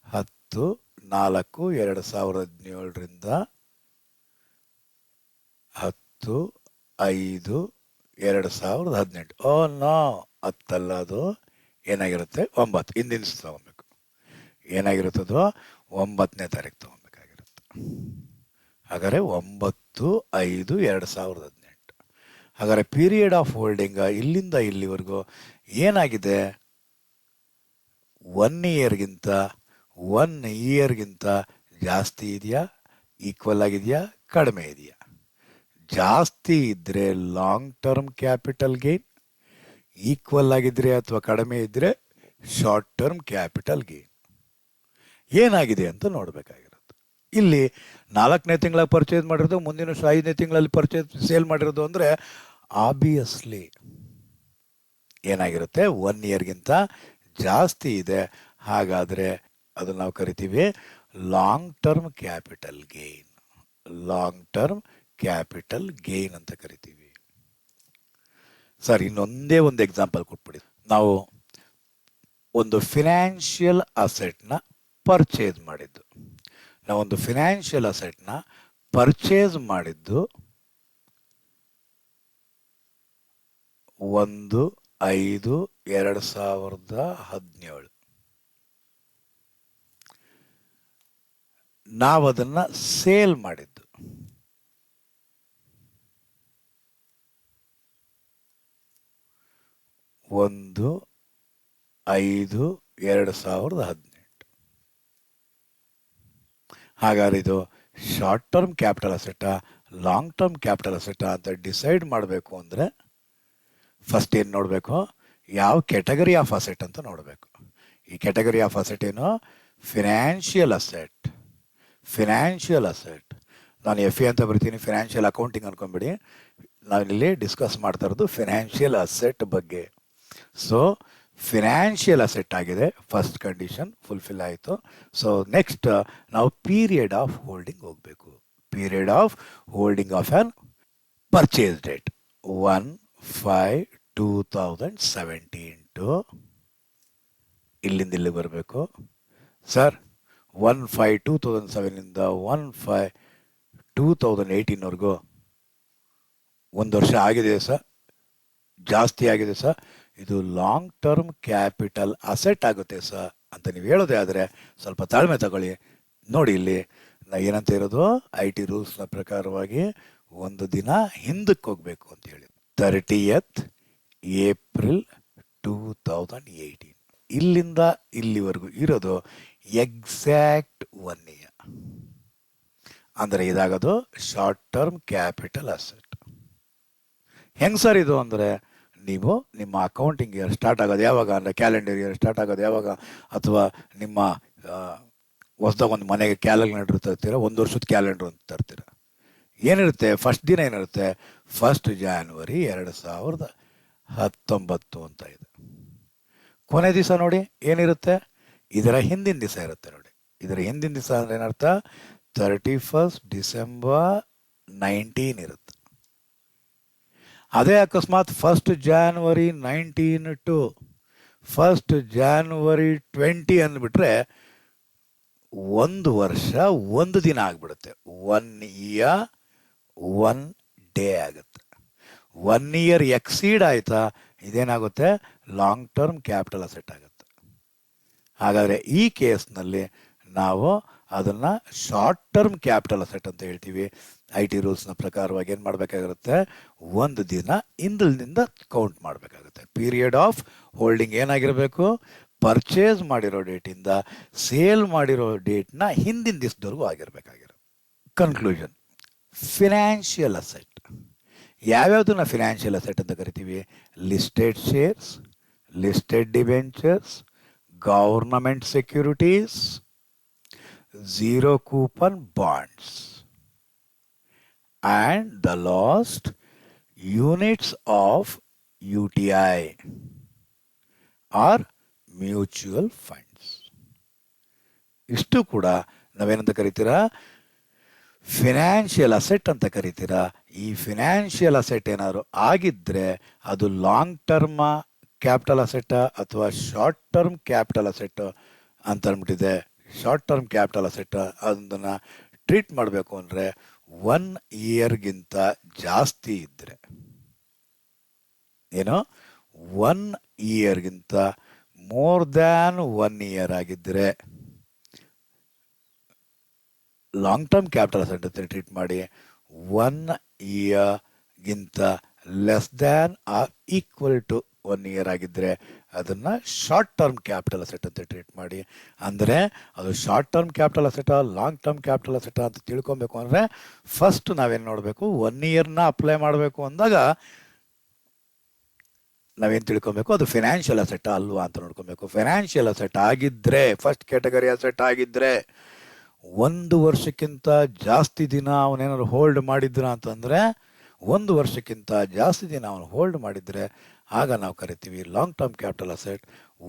10/4/2017 10/5/2018. ಓ ನೋ, 10 ಅಲ್ಲ, ಅದು ಏನಾಗಿರುತ್ತೆ? 9. ಹಿಂದಿನ ತಗೊಬೇಕು. ಏನಾಗಿರುತ್ತದು? 9ನೇ ತಾರೀಕು ತಗೊಬೇಕಾಗಿರುತ್ತೆ. ಹಾಗಾದರೆ 9/5/2018. ಹಾಗಾದರೆ ಪೀರಿಯಡ್ ಆಫ್ ಹೋಲ್ಡಿಂಗ್ ಇಲ್ಲಿಂದ ಇಲ್ಲಿವರೆಗೂ ಏನಾಗಿದೆ? 1 ಇಯರ್ಗಿಂತ ಜಾಸ್ತಿ ಇದೆಯಾ, ಈಕ್ವಲ್ ಆಗಿದೆಯಾ, ಕಡಿಮೆ ಇದೆಯಾ? ಜಾಸ್ತಿ ಇದ್ದರೆ long term capital gain, equal ಆಗಿದ್ರೆ ಅಥವಾ ಕಡಿಮೆ ಇದ್ದರೆ ಶಾರ್ಟ್ ಟರ್ಮ್ ಕ್ಯಾಪಿಟಲ್ ಗೇನ್. ಏನಾಗಿದೆ ಅಂತ ನೋಡಬೇಕಾಗಿರುತ್ತೆ. ಇಲ್ಲಿ 4ನೇ ತಿಂಗಳ ಪರ್ಚೇಸ್ ಮಾಡಿರೋದು, ಮುಂದಿನ 5ನೇ ತಿಂಗಳಲ್ಲಿ ಸೇಲ್ ಮಾಡಿರೋದು ಅಂದರೆ ಆಬ್ವಿಯಸ್ಲಿ ಏನಾಗಿರುತ್ತೆ? 1 ಇಯರ್ಗಿಂತ ಜಾಸ್ತಿ ಇದೆ. ಹಾಗಾದರೆ ಅದನ್ನು ನಾವು ಕರಿತೀವಿ ಲಾಂಗ್ ಟರ್ಮ್ ಕ್ಯಾಪಿಟಲ್ ಗೇನ್ ಅಂತ ಕರಿತೀವಿ. ಸರ್, ಇನ್ನೊಂದೇ ಒಂದು ಎಕ್ಸಾಂಪಲ್ ಕೊಟ್ಬಿಡಿ. ನಾವು ಒಂದು ಫಿನಾನ್ಷಿಯಲ್ ಅಸೆಟ್ನ ಪರ್ಚೇಸ್ ಮಾಡಿದ್ದು. ನಾವೊಂದು ಫಿನಾನ್ಷಿಯಲ್ ಅಸೆಟ್ನ ಪರ್ಚೇಸ್ ಮಾಡಿದ್ದು 1/5/2017. ನಾವದನ್ನ ಸೇಲ್ ಮಾಡಿದ್ದು 1/5/2018. ಹಾಗಾದ್ರೆ ಇದು ಶಾರ್ಟ್ ಟರ್ಮ್ ಕ್ಯಾಪಿಟಲ್ ಅಸೆಟಾ ಲಾಂಗ್ ಟರ್ಮ್ ಕ್ಯಾಪಿಟಲ್ ಅಸೆಟಾ ಅಂತ ಡಿಸೈಡ್ ಮಾಡಬೇಕು ಅಂದರೆ ಫಸ್ಟ್ ಏನು ನೋಡಬೇಕು, ಯಾವ ಕೆಟಗರಿ ಆಫ್ ಅಸೆಟ್ ಅಂತ ನೋಡಬೇಕು. ಈ ಕೆಟಗರಿ ಆಫ್ ಅಸೆಟ್ ಏನು? Financial asset. ಫಿನಾನ್ಷಿಯಲ್ ಅಸೆಟ್ ನಾನು FA ಅಂತ ಬರ್ತೀನಿ, ಫಿನಾನ್ಷಿಯಲ್ ಅಕೌಂಟಿಂಗ್ ಅನ್ಕೊಂಬಿಡಿ. ನಾವಿಲ್ಲಿ ಡಿಸ್ಕಸ್ ಮಾಡ್ತಾ ಇರೋದು ಫಿನಾನ್ಷಿಯಲ್ ಅಸೆಟ್ ಬಗ್ಗೆ. ಸೊ ಫಿನಾನ್ಷಿಯಲ್ ಅಸೆಟ್ ಆಗಿದೆ, ಫಸ್ಟ್ ಕಂಡೀಷನ್ ಫುಲ್ಫಿಲ್ ಆಯಿತು. ಸೊ ನೆಕ್ಸ್ಟ್ ನಾವು ಪೀರಿಯಡ್ ಆಫ್ ಹೋಲ್ಡಿಂಗ್ ಹೋಗಬೇಕು. Period of holding of on purchase date 1/5/2017 to ಇಲ್ಲಿಂದ ಇಲ್ಲಿ ಬರಬೇಕು. ಸರ್ 1/5/2007 1/5/2018 ಒಂದು ವರ್ಷ ಆಗಿದೆ ಸರ್, ಜಾಸ್ತಿ ಆಗಿದೆ ಸರ್, ಇದು ಲಾಂಗ್ ಟರ್ಮ್ ಕ್ಯಾಪಿಟಲ್ ಅಸೆಟ್ ಆಗುತ್ತೆ ಸರ್ ಅಂತ ನೀವು ಹೇಳೋದೇ ಆದರೆ ಸ್ವಲ್ಪ ತಾಳ್ಮೆ ತಗೊಳ್ಳಿ. ನೋಡಿ ಇಲ್ಲಿ ಏನಂತ ಇರೋದು, IT ರೂಲ್ಸ್ನ ಪ್ರಕಾರವಾಗಿ ಒಂದು ದಿನ ಹಿಂದಕ್ಕೆ ಹೋಗಬೇಕು ಅಂತ ಹೇಳಿ 30th April 2018. ಇಲ್ಲಿಂದ ಇಲ್ಲಿವರೆಗೂ ಇರೋದು ಎಕ್ಸಾಕ್ಟ್ 1 year. ಅಂದರೆ ಇದಾಗೋದು ಶಾರ್ಟ್ ಟರ್ಮ್ ಕ್ಯಾಪಿಟಲ್ ಅಸೆಟ್. ಹೆಂಗೆ ಸರ್ ಇದು ಅಂದರೆ, ನೀವು ನಿಮ್ಮ ಅಕೌಂಟಿಂಗ್ ಇಯರ್ ಸ್ಟಾರ್ಟ್ ಆಗೋದು ಯಾವಾಗ ಅಂದರೆ ಕ್ಯಾಲೆಂಡರ್ ಇಯರ್ ಸ್ಟಾರ್ಟ್ ಆಗೋದು ಯಾವಾಗ, ಅಥವಾ ನಿಮ್ಮ ಹೊಸದಾಗ ಒಂದು ಮನೆಗೆ ಕ್ಯಾಲೆಂಡರ್ ತರ್ತೀರ, ಒಂದು ವರ್ಷದ ಕ್ಯಾಲೆಂಡರ್ ಅಂತ ತರ್ತೀರ. ಏನಿರುತ್ತೆ ಫಸ್ಟ್ ದಿನ ಏನಿರುತ್ತೆ, 1 January 2019 ಅಂತ ಇದೆ. ಕೊನೆ ದಿವಸ ನೋಡಿ ಏನಿರುತ್ತೆ, ಇದರ ಹಿಂದಿನ ದಿವಸ ಇರುತ್ತೆ ನೋಡಿ. ಇದರ ಹಿಂದಿನ ದಿವಸ ಅಂದರೆ ಏನರ್ಥ, 31st December 19 ಇರುತ್ತೆ. ಅದೇ ಅಕಸ್ಮಾತ್ 1 January 19 ಟು 1 January 20 ಅಂದ್ಬಿಟ್ರೆ ಒಂದು ವರ್ಷ ಒಂದು ದಿನ ಆಗ್ಬಿಡುತ್ತೆ. 1 year 1 day ಆಗುತ್ತೆ. 1 year ಎಕ್ಸೀಡ್ ಆಯ್ತಾ, ಇದೇನಾಗುತ್ತೆ, ಲಾಂಗ್ ಟರ್ಮ್ ಕ್ಯಾಪಿಟಲ್ ಅಸೆಟ್ ಆಗುತ್ತೆ. ಹಾಗಾದರೆ ಈ ಕೇಸ್ನಲ್ಲಿ ನಾವು ಅದನ್ನು ಶಾರ್ಟ್ ಟರ್ಮ್ ಕ್ಯಾಪಿಟಲ್ ಅಸೆಟ್ ಅಂತ ಹೇಳ್ತೀವಿ. IT ರೂಲ್ಸ್ನ ಪ್ರಕಾರವಾಗಿ ಏನು ಮಾಡಬೇಕಾಗಿರುತ್ತೆ, ಒಂದು ದಿನ ಹಿಂದಿನಿಂದ ಕೌಂಟ್ ಮಾಡಬೇಕಾಗುತ್ತೆ. ಪೀರಿಯಡ್ ಆಫ್ ಹೋಲ್ಡಿಂಗ್ ಏನಾಗಿರಬೇಕು, ಪರ್ಚೇಸ್ ಮಾಡಿರೋ ಡೇಟಿಂದ ಸೇಲ್ ಮಾಡಿರೋ ಡೇಟ್ನ ಹಿಂದಿನ ದಿವಸದವರೆಗೂ ಆಗಿರಬೇಕಾಗಿರೋ. ಕನ್ಕ್ಲೂಷನ್, ಫಿನಾನ್ಷಿಯಲ್ ಅಸೆಟ್ ಯಾವ್ಯಾವುದನ್ನ ಫಿನಾನ್ಷಿಯಲ್ ಅಸೆಟ್ ಅಂತ ಕರಿತೀವಿ? Listed shares, listed debentures, government securities, zero coupon bonds, and the last units of UTI or mutual funds. ಇಷ್ಟು ಕೂಡ ನಾವೇನಂತ ಕರಿತೀರಾ, ಫಿನಾನ್ಷಿಯಲ್ ಅಸೆಟ್ ಅಂತ ಕರಿತೀರಾ. ಈ ಫಿನಾನ್ಷಿಯಲ್ ಅಸೆಟ್ ಏನಾದ್ರು ಆಗಿದ್ದರೆ ಅದು ಲಾಂಗ್ ಟರ್ಮ್ ಕ್ಯಾಪಿಟಲ್ ಅಸೆಟ್ ಅಥವಾ ಶಾರ್ಟ್ ಟರ್ಮ್ ಕ್ಯಾಪಿಟಲ್ ಅಸೆಟ್ ಅಂತ ಅಂದ್ಬಿಟ್ಟಿದೆ. ಶಾರ್ಟ್ ಟರ್ಮ್ ಕ್ಯಾಪಿಟಲ್ ಅಸೆಟ್ ಅದನ್ನು ಟ್ರೀಟ್ ಮಾಡಬೇಕು ಅಂದರೆ 1 yearಗಿಂತ ಜಾಸ್ತಿ ಇದ್ದರೆ, ಏನೋ 1 yearಗಿಂತ ಮೋರ್ ದ್ಯಾನ್ 1 year ಆಗಿದ್ದರೆ ಲಾಂಗ್ ಟರ್ಮ್ ಕ್ಯಾಪಿಟಲ್ ಅಸೆಟ್ ಅಂತ ಟ್ರೀಟ್ ಮಾಡಿ. 1 yearಗಿಂತ less than or equal to 1 year ಆಗಿದ್ದರೆ ಅದನ್ನು ಶಾರ್ಟ್ ಟರ್ಮ್ ಕ್ಯಾಪಿಟಲ್ ಅಸೆಟ್ ಅಂತ ಟ್ರೀಟ್ ಮಾಡಿ. ಅಂದರೆ ಅದು ಶಾರ್ಟ್ ಟರ್ಮ್ ಕ್ಯಾಪಿಟಲ್ ಅಸೆಟಾ ಲಾಂಗ್ ಟರ್ಮ್ ಕ್ಯಾಪಿಟಲ್ ಅಸೆಟಾ ಅಂತ ತಿಳ್ಕೊಬೇಕು ಅಂದರೆ ಫಸ್ಟ್ ನಾವೇನು ನೋಡಬೇಕು, 1 yearನ ಅಪ್ಲೈ ಮಾಡಬೇಕು ಅಂದಾಗ ನಾವೇನು ತಿಳ್ಕೊಬೇಕು, ಅದು ಫಿನಾನ್ಷಿಯಲ್ ಅಸೆಟ್ ಅಲ್ವಾ ಅಂತ ನೋಡ್ಕೊಬೇಕು. ಫಿನಾನ್ಷಿಯಲ್ ಅಸೆಟ್ ಆಗಿದ್ದರೆ, ಫಸ್ಟ್ ಕ್ಯಾಟಗರಿ ಅಸೆಟ್ ಆಗಿದ್ದರೆ, 1 ವರ್ಷಕ್ಕಿಂತ ಜಾಸ್ತಿ ದಿನ ಅವನೇನಾದ್ರು ಹೋಲ್ಡ್ ಮಾಡಿದ್ರ ಅಂತಂದರೆ, 1 ವರ್ಷಕ್ಕಿಂತ ಜಾಸ್ತಿ ದಿನ ಅವನು ಹೋಲ್ಡ್ ಮಾಡಿದರೆ ಆಗ ನಾವು ಕರಿತೀವಿ ಲಾಂಗ್ ಟರ್ಮ್ ಕ್ಯಾಪಿಟಲ್ ಅಸೆಟ್.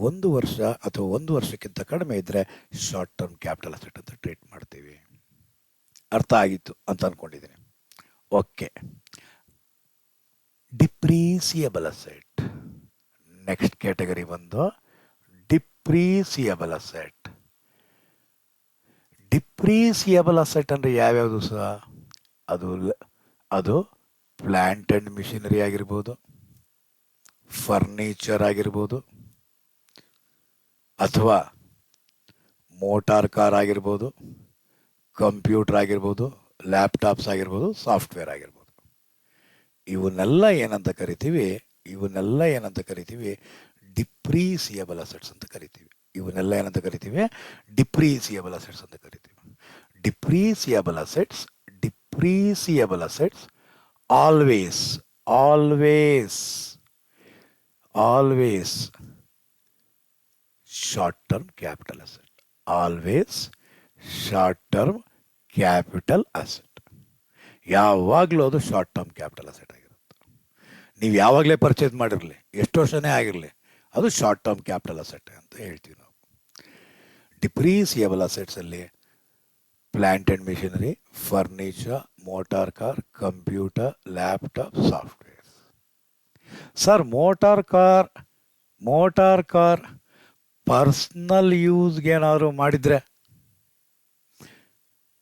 1 ವರ್ಷ ಅಥವಾ 1 ವರ್ಷಕ್ಕಿಂತ ಕಡಿಮೆ ಇದ್ದರೆ ಶಾರ್ಟ್ ಟರ್ಮ್ ಕ್ಯಾಪಿಟಲ್ ಅಸೆಟ್ ಅಂತ ಟ್ರೀಟ್ ಮಾಡ್ತೀವಿ. ಅರ್ಥ ಆಗಿತ್ತು ಅಂತ ಅಂದ್ಕೊಂಡಿದ್ದೀನಿ. ಓಕೆ, ಡಿಪ್ರೀಸಿಯಬಲ್ ಅಸೆಟ್ ನೆಕ್ಸ್ಟ್ ಕ್ಯಾಟಗರಿ ಬಂದು ಡಿಪ್ರೀಸಿಯಬಲ್ ಅಸೆಟ್. ಡಿಪ್ರೀಸಿಯಬಲ್ ಅಸೆಟ್ ಅಂದರೆ ಯಾವ್ಯಾವುದು ಸಹ ಅದು ಅದು ಪ್ಲ್ಯಾಂಟ್ ಆ್ಯಂಡ್ ಮಿಷಿನರಿ ಆಗಿರ್ಬೋದು, ಫರ್ನಿಚರ್ ಆಗಿರ್ಬೋದು, ಅಥವಾ ಮೋಟಾರ್ ಕಾರ್ ಆಗಿರ್ಬೋದು, ಕಂಪ್ಯೂಟರ್ ಆಗಿರ್ಬೋದು, ಲ್ಯಾಪ್ಟಾಪ್ಸ್ ಆಗಿರ್ಬೋದು, ಸಾಫ್ಟ್ವೇರ್ ಆಗಿರ್ಬೋದು. ಇವನ್ನೆಲ್ಲ ಏನಂತ ಕರಿತೀವಿ ಡಿಪ್ರೀಸಿಯಬಲ್ ಅಸೆಟ್ಸ್ ಅಂತ ಕರಿತೀವಿ. ಡಿಪ್ರೀಸಿಯಬಲ್ ಅಸೆಟ್ಸ್ ಅಂತ ಕರಿತೀವಿ. Depreciable assets always short term capital asset. Always short term capital asset. ಯಾವಾಗಲೂ ಅದು ಶಾರ್ಟ್ ಟರ್ಮ್ ಕ್ಯಾಪಿಟಲ್ ಅಸೆಟ್ ಆಗಿರುತ್ತೆ. ನೀವು ಯಾವಾಗಲೇ ಪರ್ಚೇಸ್ ಮಾಡಿರಲಿ, ಎಷ್ಟು ವರ್ಷನೇ ಆಗಿರಲಿ, ಅದು ಶಾರ್ಟ್ ಟರ್ಮ್ ಕ್ಯಾಪಿಟಲ್ ಅಸೆಟ್ ಅಂತ ಹೇಳ್ತೀವಿ ನಾವು. ಡಿಪ್ರೀಸಿಯಬಲ್ ಅಸೆಟ್ಸಲ್ಲಿ plant and machinery, furniture, motor car, computer, laptop, software. Sir, motor car personal ಯೂಸ್ಗೆ ಏನಾದ್ರು ಮಾಡಿದರೆ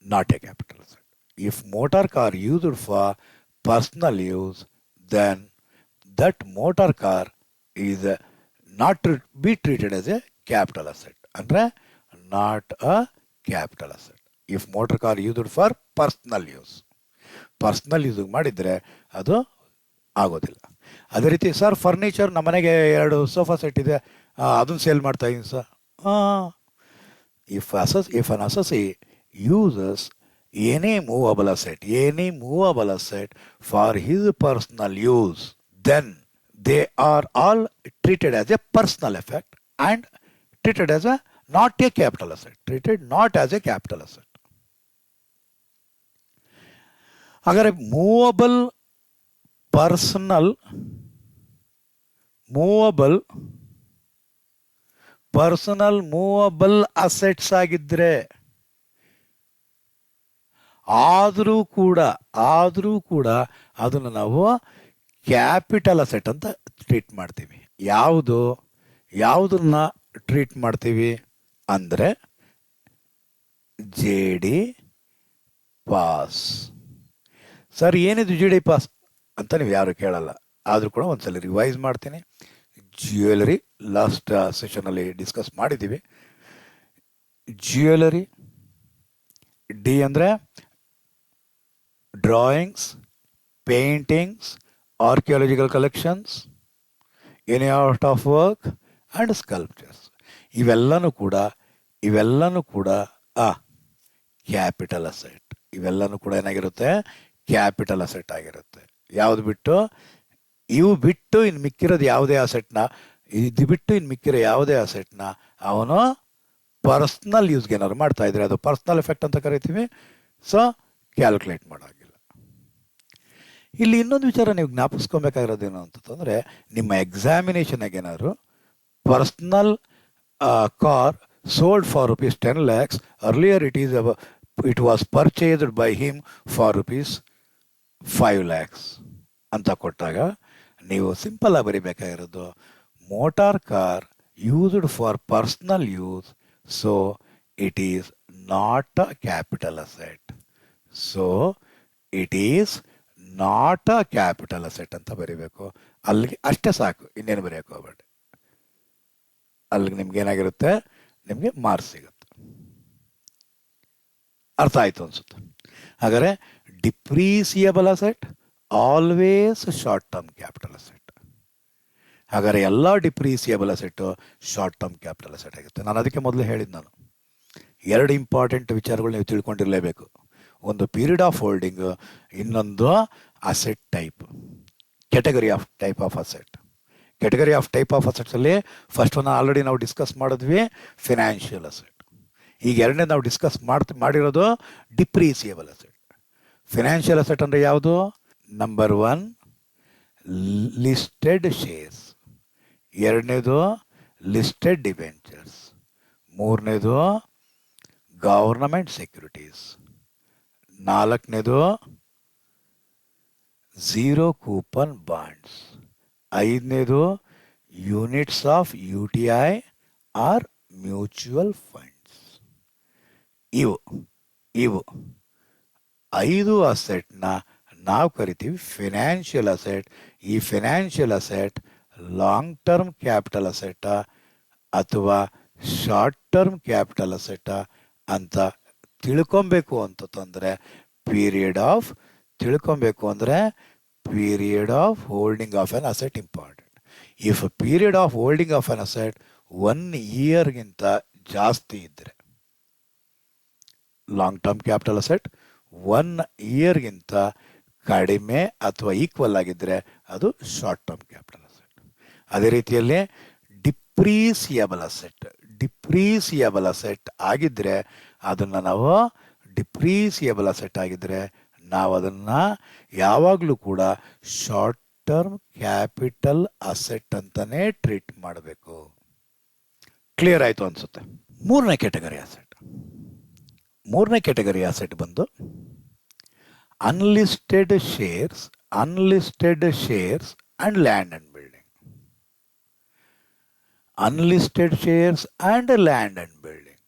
not a capital asset. If motor car used for personal use, then that motor car is not to be treated as a capital asset. Andre not a capital asset. If motor car used for personal use ಮಾಡಿದರೆ ಅದು ಆಗೋದಿಲ್ಲ. ಅದೇ ರೀತಿ sir, furniture, ನಮ್ಮ ಮನೆಗೆ 2 sofa set ಇದೆ, ಅದನ್ನು sale ಮಾಡ್ತಾ ಇದ್ದೀನಿ sir. If an assessee uses any movable asset for his personal use, then they are all treated as a personal effect and treated as a not a capital asset. अगर movable assets ಆಗಿದ್ರೆ ಆದರೂ ಕೂಡ ಅದನ್ನು ನಾವು capital asset ಅಂತ treat ಮಾಡ್ತೀವಿ. ಯಾವುದನ್ನ treat ಮಾಡ್ತೀವಿ ಅಂದರೆ JD ಪಾಸ್. ಸರ್, ಏನಿದು JD ಪಾಸ್ ಅಂತ ನೀವು ಯಾರು ಕೇಳಲ್ಲ, ಆದರೂ ಕೂಡ ಒಂದ್ಸಲ ರಿವೈಸ್ ಮಾಡ್ತೀನಿ. ಜ್ಯುವೆಲರಿ ಲಾಸ್ಟ್ ಸೆಷನಲ್ಲಿ ಡಿಸ್ಕಸ್ ಮಾಡಿದ್ದೀವಿ. ಜ್ಯುವೆಲರಿ, ಡಿ ಅಂದರೆ drawings, paintings, archaeological collections, any art of work and sculptures. ಇವೆಲ್ಲನೂ ಕೂಡ ಕ್ಯಾಪಿಟಲ್ ಅಸೆಟ್. ಇವೆಲ್ಲನೂ ಕೂಡ ಏನಾಗಿರುತ್ತೆ? ಕ್ಯಾಪಿಟಲ್ ಅಸೆಟ್ ಆಗಿರುತ್ತೆ. ಇವು ಬಿಟ್ಟು ಇನ್ನು ಮಿಕ್ಕಿರೋದು ಯಾವುದೇ ಅಸೆಟ್ನ ಅವನು ಪರ್ಸ್ನಲ್ ಯೂಸ್ಗೆ ಏನಾದ್ರು ಮಾಡ್ತಾ ಇದ್ರೆ ಅದು ಪರ್ಸ್ನಲ್ ಎಫೆಕ್ಟ್ ಅಂತ ಕರಿತೀವಿ. ಸೊ ಕ್ಯಾಲ್ಕುಲೇಟ್ ಮಾಡೋಂಗಿಲ್ಲ. ಇಲ್ಲಿ ಇನ್ನೊಂದು ವಿಚಾರ ನೀವು ಜ್ಞಾಪಿಸ್ಕೊಬೇಕಾಗಿರೋದೇನು ಅಂತಂದರೆ, ನಿಮ್ಮ ಎಕ್ಸಾಮಿನೇಷನ್ಗೆ ಏನಾದ್ರು personal car sold for rupees 10 lakhs, earlier it was purchased by him for rupees 5 lakhs ಅಂತ ಕೊಟ್ಟಾಗ ನೀವು ಸಿಂಪಲ್ ಆಗಿ ಬರೀಬೇಕಾಗಿರೋದು, motor car used for personal use, so it is not a capital asset. ಅಂತ ಬರೀಬೇಕು. ಅಲ್ಲಿಗೆ ಅಷ್ಟೇ ಸಾಕು, ಇನ್ನೇನು ಬರೆಯೋಕೆ ಹೋಗ್ಬೇಡಿ. ಅಲ್ಲಿಗೆ ನಿಮ್ಗೇನಾಗಿರುತ್ತೆ, ನಿಮಗೆ ಮಾರ್ಕ್ಸ್ ಸಿಗುತ್ತೆ. ಅರ್ಥ ಆಯಿತು ಅನ್ಸುತ್ತೆ. ಹಾಗಾದರೆ depreciable asset always short term capital asset. ಹಾಗಾದರೆ ಎಲ್ಲ depreciable asset short term capital asset ಆಗುತ್ತೆ. ನಾನು ಅದಕ್ಕೆ ಮೊದಲು ಹೇಳಿದ್ದು, 2 ಇಂಪಾರ್ಟೆಂಟ್ ವಿಚಾರಗಳು ನೀವು ತಿಳ್ಕೊಂಡಿರಲೇಬೇಕು. ಒಂದು ಪೀರಿಯಡ್ ಆಫ್ ಹೋಲ್ಡಿಂಗ್, ಇನ್ನೊಂದು asset type, category of type of asset. Category of type of ಅಸೆಟ್ಸಲ್ಲಿ ಫಸ್ಟ್ ಒನ್ ಆಲ್ರೆಡಿ ನಾವು ಡಿಸ್ಕಸ್ ಮಾಡಿದ್ವಿ, ಫಿನಾನ್ಷಿಯಲ್ ಅಸೆಟ್. ಈಗ ಎರಡನೇ ನಾವು ಡಿಸ್ಕಸ್ ಮಾಡಿರೋದು ಡಿಪ್ರೀಸಿಯಬಲ್ ಅಸೆಟ್. ಫಿನಾನ್ಷಿಯಲ್ ಅಸೆಟ್ ಅಂದರೆ ಯಾವುದು? ನಂಬರ್ 1 ಲಿಸ್ಟೆಡ್ ಶೇರ್ಸ್, ಎರಡನೇದು ಲಿಸ್ಟೆಡ್ ಡಿಬೆಂಚರ್ಸ್, ಮೂರನೇದು ಗವರ್ನಮೆಂಟ್ ಸೆಕ್ಯೂರಿಟೀಸ್, ನಾಲ್ಕನೇದು ಝೀರೋ ಕೂಪನ್ ಬಾಂಡ್ಸ್, ಐದನೇದು units of UTI or mutual funds. ಇವು ಇವು 5 ಅಸೆಟ್ನ ನಾವು ಕರಿತೀವಿ ಫಿನಾನ್ಷಿಯಲ್ ಅಸೆಟ್. ಈ financial asset long term capital asset ಅಥವಾ ಶಾರ್ಟ್ ಟರ್ಮ್ ಕ್ಯಾಪಿಟಲ್ ಅಸೆಟ್ ಅಂತ ತಿಳ್ಕೊಬೇಕು ಅಂತಂದರೆ ತಿಳ್ಕೊಬೇಕು ಅಂದರೆ period of holding of an asset important. If period of holding of an asset 1 ಇಯರ್ಗಿಂತ ಜಾಸ್ತಿ ಇದ್ದರೆ, ಲಾಂಗ್ ಟರ್ಮ್ ಕ್ಯಾಪಿಟಲ್ ಅಸೆಟ್ 1 ಇಯರ್ಗಿಂತ ಕಡಿಮೆ ಅಥವಾ ಈಕ್ವಲ್ ಆಗಿದ್ದರೆ ಅದು ಶಾರ್ಟ್ ಟರ್ಮ್ ಕ್ಯಾಪಿಟಲ್ ಅಸೆಟ್. ಅದೇ ರೀತಿಯಲ್ಲಿ ಡಿಪ್ರೀಸಿಯಬಲ್ ಅಸೆಟ್ ಆಗಿದ್ದರೆ ಅದನ್ನು ನಾವು ಅದನ್ನು ಯಾವಾಗಲೂ ಕೂಡ ಶಾರ್ಟ್ ಟರ್ಮ್ ಕ್ಯಾಪಿಟಲ್ ಅಸೆಟ್ ಅಂತಾನೆ ಟ್ರೀಟ್ ಮಾಡಬೇಕು. ಕ್ಲಿಯರ್ ಆಯಿತು ಅನ್ಸುತ್ತೆ. ಮೂರನೇ ಕ್ಯಾಟಗರಿ ಅಸೆಟ್ ಬಂದು unlisted shares and land and building. Unlisted shares and land and building.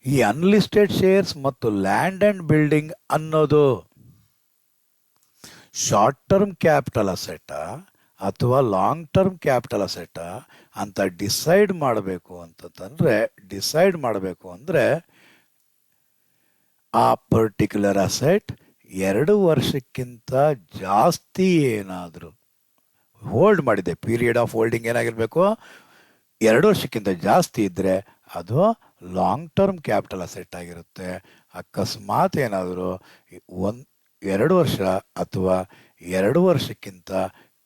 ಈ ಅನ್ಲಿಸ್ಟೆಡ್ ಶೇರ್ಸ್ ಮತ್ತು ಲ್ಯಾಂಡ್ ಅಂಡ್ ಬಿಲ್ಡಿಂಗ್ ಅನ್ನೋದು ಶಾರ್ಟ್ ಟರ್ಮ್ ಕ್ಯಾಪಿಟಲ್ ಅಸೆಟ್ ಅಥವಾ ಲಾಂಗ್ ಟರ್ಮ್ ಕ್ಯಾಪಿಟಲ್ ಅಸೆಟ್ ಅಂತ ಡಿಸೈಡ್ ಮಾಡಬೇಕು ಅಂದರೆ ಆ ಪರ್ಟಿಕ್ಯುಲರ್ ಅಸೆಟ್ 2 ವರ್ಷಕ್ಕಿಂತ ಜಾಸ್ತಿ ಏನಾದರೂ ಹೋಲ್ಡ್ ಮಾಡಿದೆ, ಪೀರಿಯಡ್ ಆಫ್ ಹೋಲ್ಡಿಂಗ್ ಏನಾಗಿರಬೇಕು, 2 ವರ್ಷಕ್ಕಿಂತ ಜಾಸ್ತಿ ಇದ್ದರೆ ಅದು ಲಾಂಗ್ ಟರ್ಮ್ ಕ್ಯಾಪಿಟಲ್ ಅಸೆಟ್ ಆಗಿರುತ್ತೆ. ಅಕಸ್ಮಾತ್ ಏನಾದರೂ 2 ವರ್ಷ ಅಥವಾ 2 ವರ್ಷಕ್ಕಿಂತ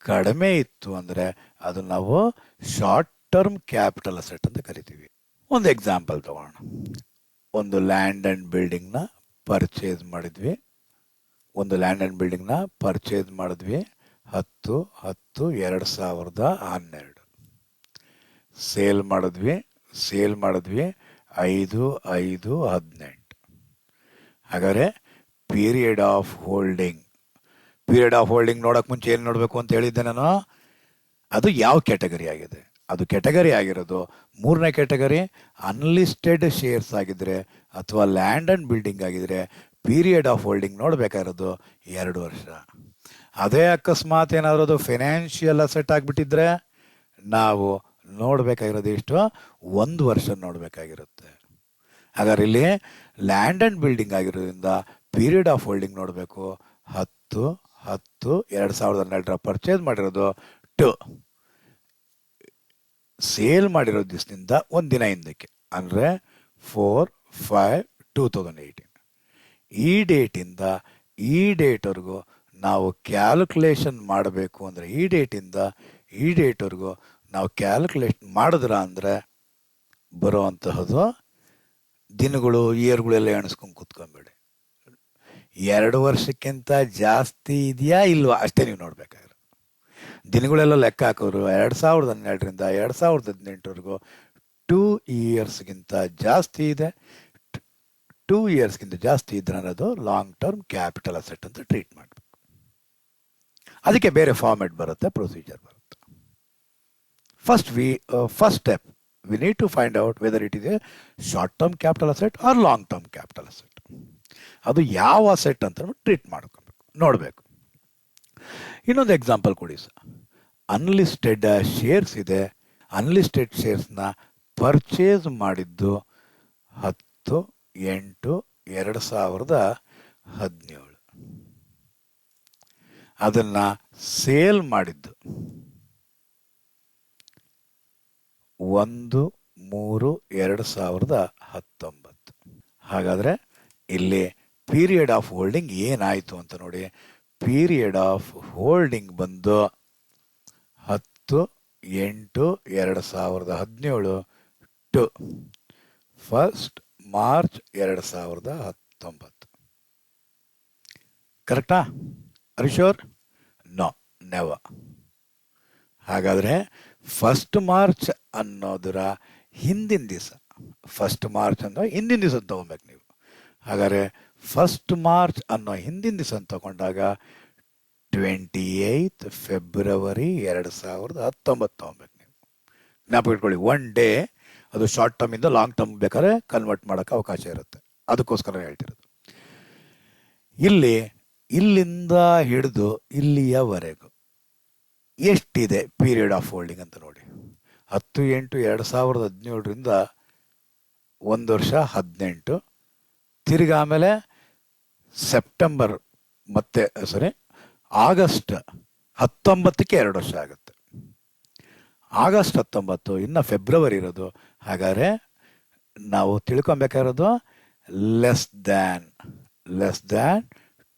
ಕಡಿಮೆ ಇತ್ತು ಅಂದರೆ ಅದು ನಾವು ಶಾರ್ಟ್ ಟರ್ಮ್ ಕ್ಯಾಪಿಟಲ್ ಅಸೆಟ್ ಅಂತ ಕರಿತೀವಿ. ಒಂದು ಎಕ್ಸಾಂಪಲ್ ತಗೋಣ. ಒಂದು ಲ್ಯಾಂಡ್ ಆ್ಯಂಡ್ ಬಿಲ್ಡಿಂಗ್ನ ಪರ್ಚೇಸ್ ಮಾಡಿದ್ವಿ 10/10/2012. ಸೇಲ್ ಮಾಡಿದ್ವಿ 5/5/18. ಹಾಗಾದರೆ ಪೀರಿಯಡ್ ಆಫ್ ಹೋಲ್ಡಿಂಗ್ ನೋಡೋಕೆ ಮುಂಚೆ ಏನು ನೋಡಬೇಕು ಅಂತ ಹೇಳಿದ್ದೆ ನಾನು. ಅದು ಯಾವ ಕ್ಯಾಟಗರಿ ಆಗಿದೆ? ಅದು ಕ್ಯಾಟಗರಿ ಆಗಿರೋದು ಮೂರನೇ ಕ್ಯಾಟಗರಿ. ಅನ್ಲಿಸ್ಟೆಡ್ ಶೇರ್ಸ್ ಆಗಿದ್ರೆ ಅಥವಾ ಲ್ಯಾಂಡ್ ಆ್ಯಂಡ್ ಬಿಲ್ಡಿಂಗ್ ಆಗಿದ್ರೆ ಪೀರಿಯಡ್ ಆಫ್ ಹೋಲ್ಡಿಂಗ್ ನೋಡಬೇಕಾಗಿರೋದು 2 ವರ್ಷ. ಅದೇ ಅಕಸ್ಮಾತ್ ಏನಾದರೂ ಅದು ಫೈನಾನ್ಷಿಯಲ್ ಅಸೆಟ್ ಆಗಿಬಿಟ್ಟಿದ್ರೆ ನಾವು ನೋಡಬೇಕಾಗಿರೋದು ಎಷ್ಟು? 1 ವರ್ಷ ನೋಡಬೇಕಾಗಿರುತ್ತೆ. ಹಾಗಾದ್ರೆ ಇಲ್ಲಿ ಲ್ಯಾಂಡ್ ಆ್ಯಂಡ್ ಬಿಲ್ಡಿಂಗ್ ಆಗಿರೋದ್ರಿಂದ ಪೀರಿಯಡ್ ಆಫ್ ಹೋಲ್ಡಿಂಗ್ ನೋಡಬೇಕು 10/10/2012 ಪರ್ಚೇಸ್ ಮಾಡಿರೋದು ಟು ಸೇಲ್ ಮಾಡಿರೋ ದಿವಸದಿಂದ 1 ದಿನ ಹಿಂದಕ್ಕೆ ಅಂದರೆ 4/5/2018. ಈ ಡೇಟಿಂದ ಈ ಡೇಟ್ವರೆಗೂ ನಾವು ಕ್ಯಾಲ್ಕುಲೇಷನ್ ಮಾಡಬೇಕು ಅಂದರೆ ಈ ಡೇಟಿಂದ ಈ ಡೇಟ್ವರೆಗೂ ನಾವು ಕ್ಯಾಲ್ಕುಲೇಷನ್ ಮಾಡಿದ್ರ ಅಂದರೆ ಬರುವಂತಹದ್ದು ದಿನಗಳು ಇಯರ್ಗಳೆಲ್ಲ ಎಣಿಸ್ಕೊಂಡು ಕೂತ್ಕೊಂಬೇಡಿ. 2 ವರ್ಷಕ್ಕಿಂತ ಜಾಸ್ತಿ ಇದೆಯಾ ಇಲ್ವಾ ಅಷ್ಟೇ ನೀವು ನೋಡಬೇಕಾಗಿರೋದು. ದಿನಗಳೆಲ್ಲ ಲೆಕ್ಕ ಹಾಕೋರು 2012ರಿಂದ 2018ವರೆಗೂ 2 ಇಯರ್ಸ್ಗಿಂತ ಜಾಸ್ತಿ ಇದೆ. 2 ಇಯರ್ಸ್ಗಿಂತ ಜಾಸ್ತಿ ಇದ್ರೆ ಅನ್ನೋದು ಲಾಂಗ್ ಟರ್ಮ್ ಕ್ಯಾಪಿಟಲ್ ಅಸೆಟ್ ಅಂತ ಟ್ರೀಟ್ ಮಾಡಬೇಕು. ಅದಕ್ಕೆ ಬೇರೆ ಫಾರ್ಮೆಟ್ ಬರುತ್ತೆ, ಪ್ರೊಸೀಜರ್ ಬರುತ್ತೆ. First step we need to find out whether it is a short term capital asset or long term capital asset. ಅದು ಯಾವ ಅಸೆಟ್ ಅಂತ ಟ್ರೀಟ್ ಮಾಡ್ಕೊಬೇಕು, ನೋಡಬೇಕು. ಇನ್ನೊಂದು ಎಕ್ಸಾಂಪಲ್ ಕೊಡಿ ಸರ್. ಅನ್ಲಿಸ್ಟೆಡ್ ಶೇರ್ಸ್ ಇದೆ. ಅನ್ಲಿಸ್ಟೆಡ್ ಶೇರ್ಸ್ನ ಪರ್ಚೇಸ್ ಮಾಡಿದ್ದು 10/8/2017. ಅದನ್ನು ಸೇಲ್ ಮಾಡಿದ್ದು 1/3/2019. ಹಾಗಾದರೆ ಇಲ್ಲಿ ಪೀರಿಯಡ್ ಆಫ್ ಹೋಲ್ಡಿಂಗ್ ಏನಾಯಿತು ಅಂತ ನೋಡಿ. ಪೀರಿಯಡ್ ಆಫ್ ಹೋಲ್ಡಿಂಗ್ ಬಂದು 10/8/2017 ಟು 1 ಮಾರ್ಚ್ 2019. ಕರೆಕ್ಟಾ? Are you sure? No, never. ಹಾಗಾದರೆ 1 ಮಾರ್ಚ್ ಅನ್ನೋದರ ಹಿಂದಿನ ದಿವಸ, 1 ಮಾರ್ಚ್ ಅಂದರೆ ಹಿಂದಿನ ದಿವಸ ತಗೊಬೇಕು ನೀವು. ಹಾಗಾದರೆ 1 ಮಾರ್ಚ್ ಅನ್ನೋ ಹಿಂದಿನ ದಿವಸ ತಗೊಂಡಾಗ 28 ಫೆಬ್ರವರಿ 2019 ತಗೊಬೇಕು ನೀವು. ಜ್ಞಾಪಕ ಇಟ್ಕೊಳ್ಳಿ, 1 ಡೇ ಅದು ಶಾರ್ಟ್ ಟರ್ಮಿಂದ ಲಾಂಗ್ ಟರ್ಮ್ ಬೇಕಾದ್ರೆ ಕನ್ವರ್ಟ್ ಮಾಡೋಕ್ಕೆ ಅವಕಾಶ ಇರುತ್ತೆ. ಅದಕ್ಕೋಸ್ಕರ ಹೇಳ್ತಿರೋದು. ಇಲ್ಲಿಂದ ಹಿಡಿದು ಇಲ್ಲಿಯವರೆಗೂ ಎಷ್ಟಿದೆ ಪೀರಿಯಡ್ ಆಫ್ ಹೋಲ್ಡಿಂಗ್ ಅಂತ ನೋಡಿ. 10/8/2017 1 ವರ್ಷ 18, ತಿರ್ಗಿ ಆಮೇಲೆ ಸೆಪ್ಟೆಂಬರ್ ಮತ್ತೆ ಆಗಸ್ಟ್ 19ಕ್ಕೆ 2 ವರ್ಷ ಆಗುತ್ತೆ. ಆಗಸ್ಟ್ 19 ಇನ್ನು ಫೆಬ್ರವರಿ ಇರೋದು. ಹಾಗಾದರೆ ನಾವು ತಿಳ್ಕೊಬೇಕಾಗಿರೋದು ಲೆಸ್ ದ್ಯಾನ್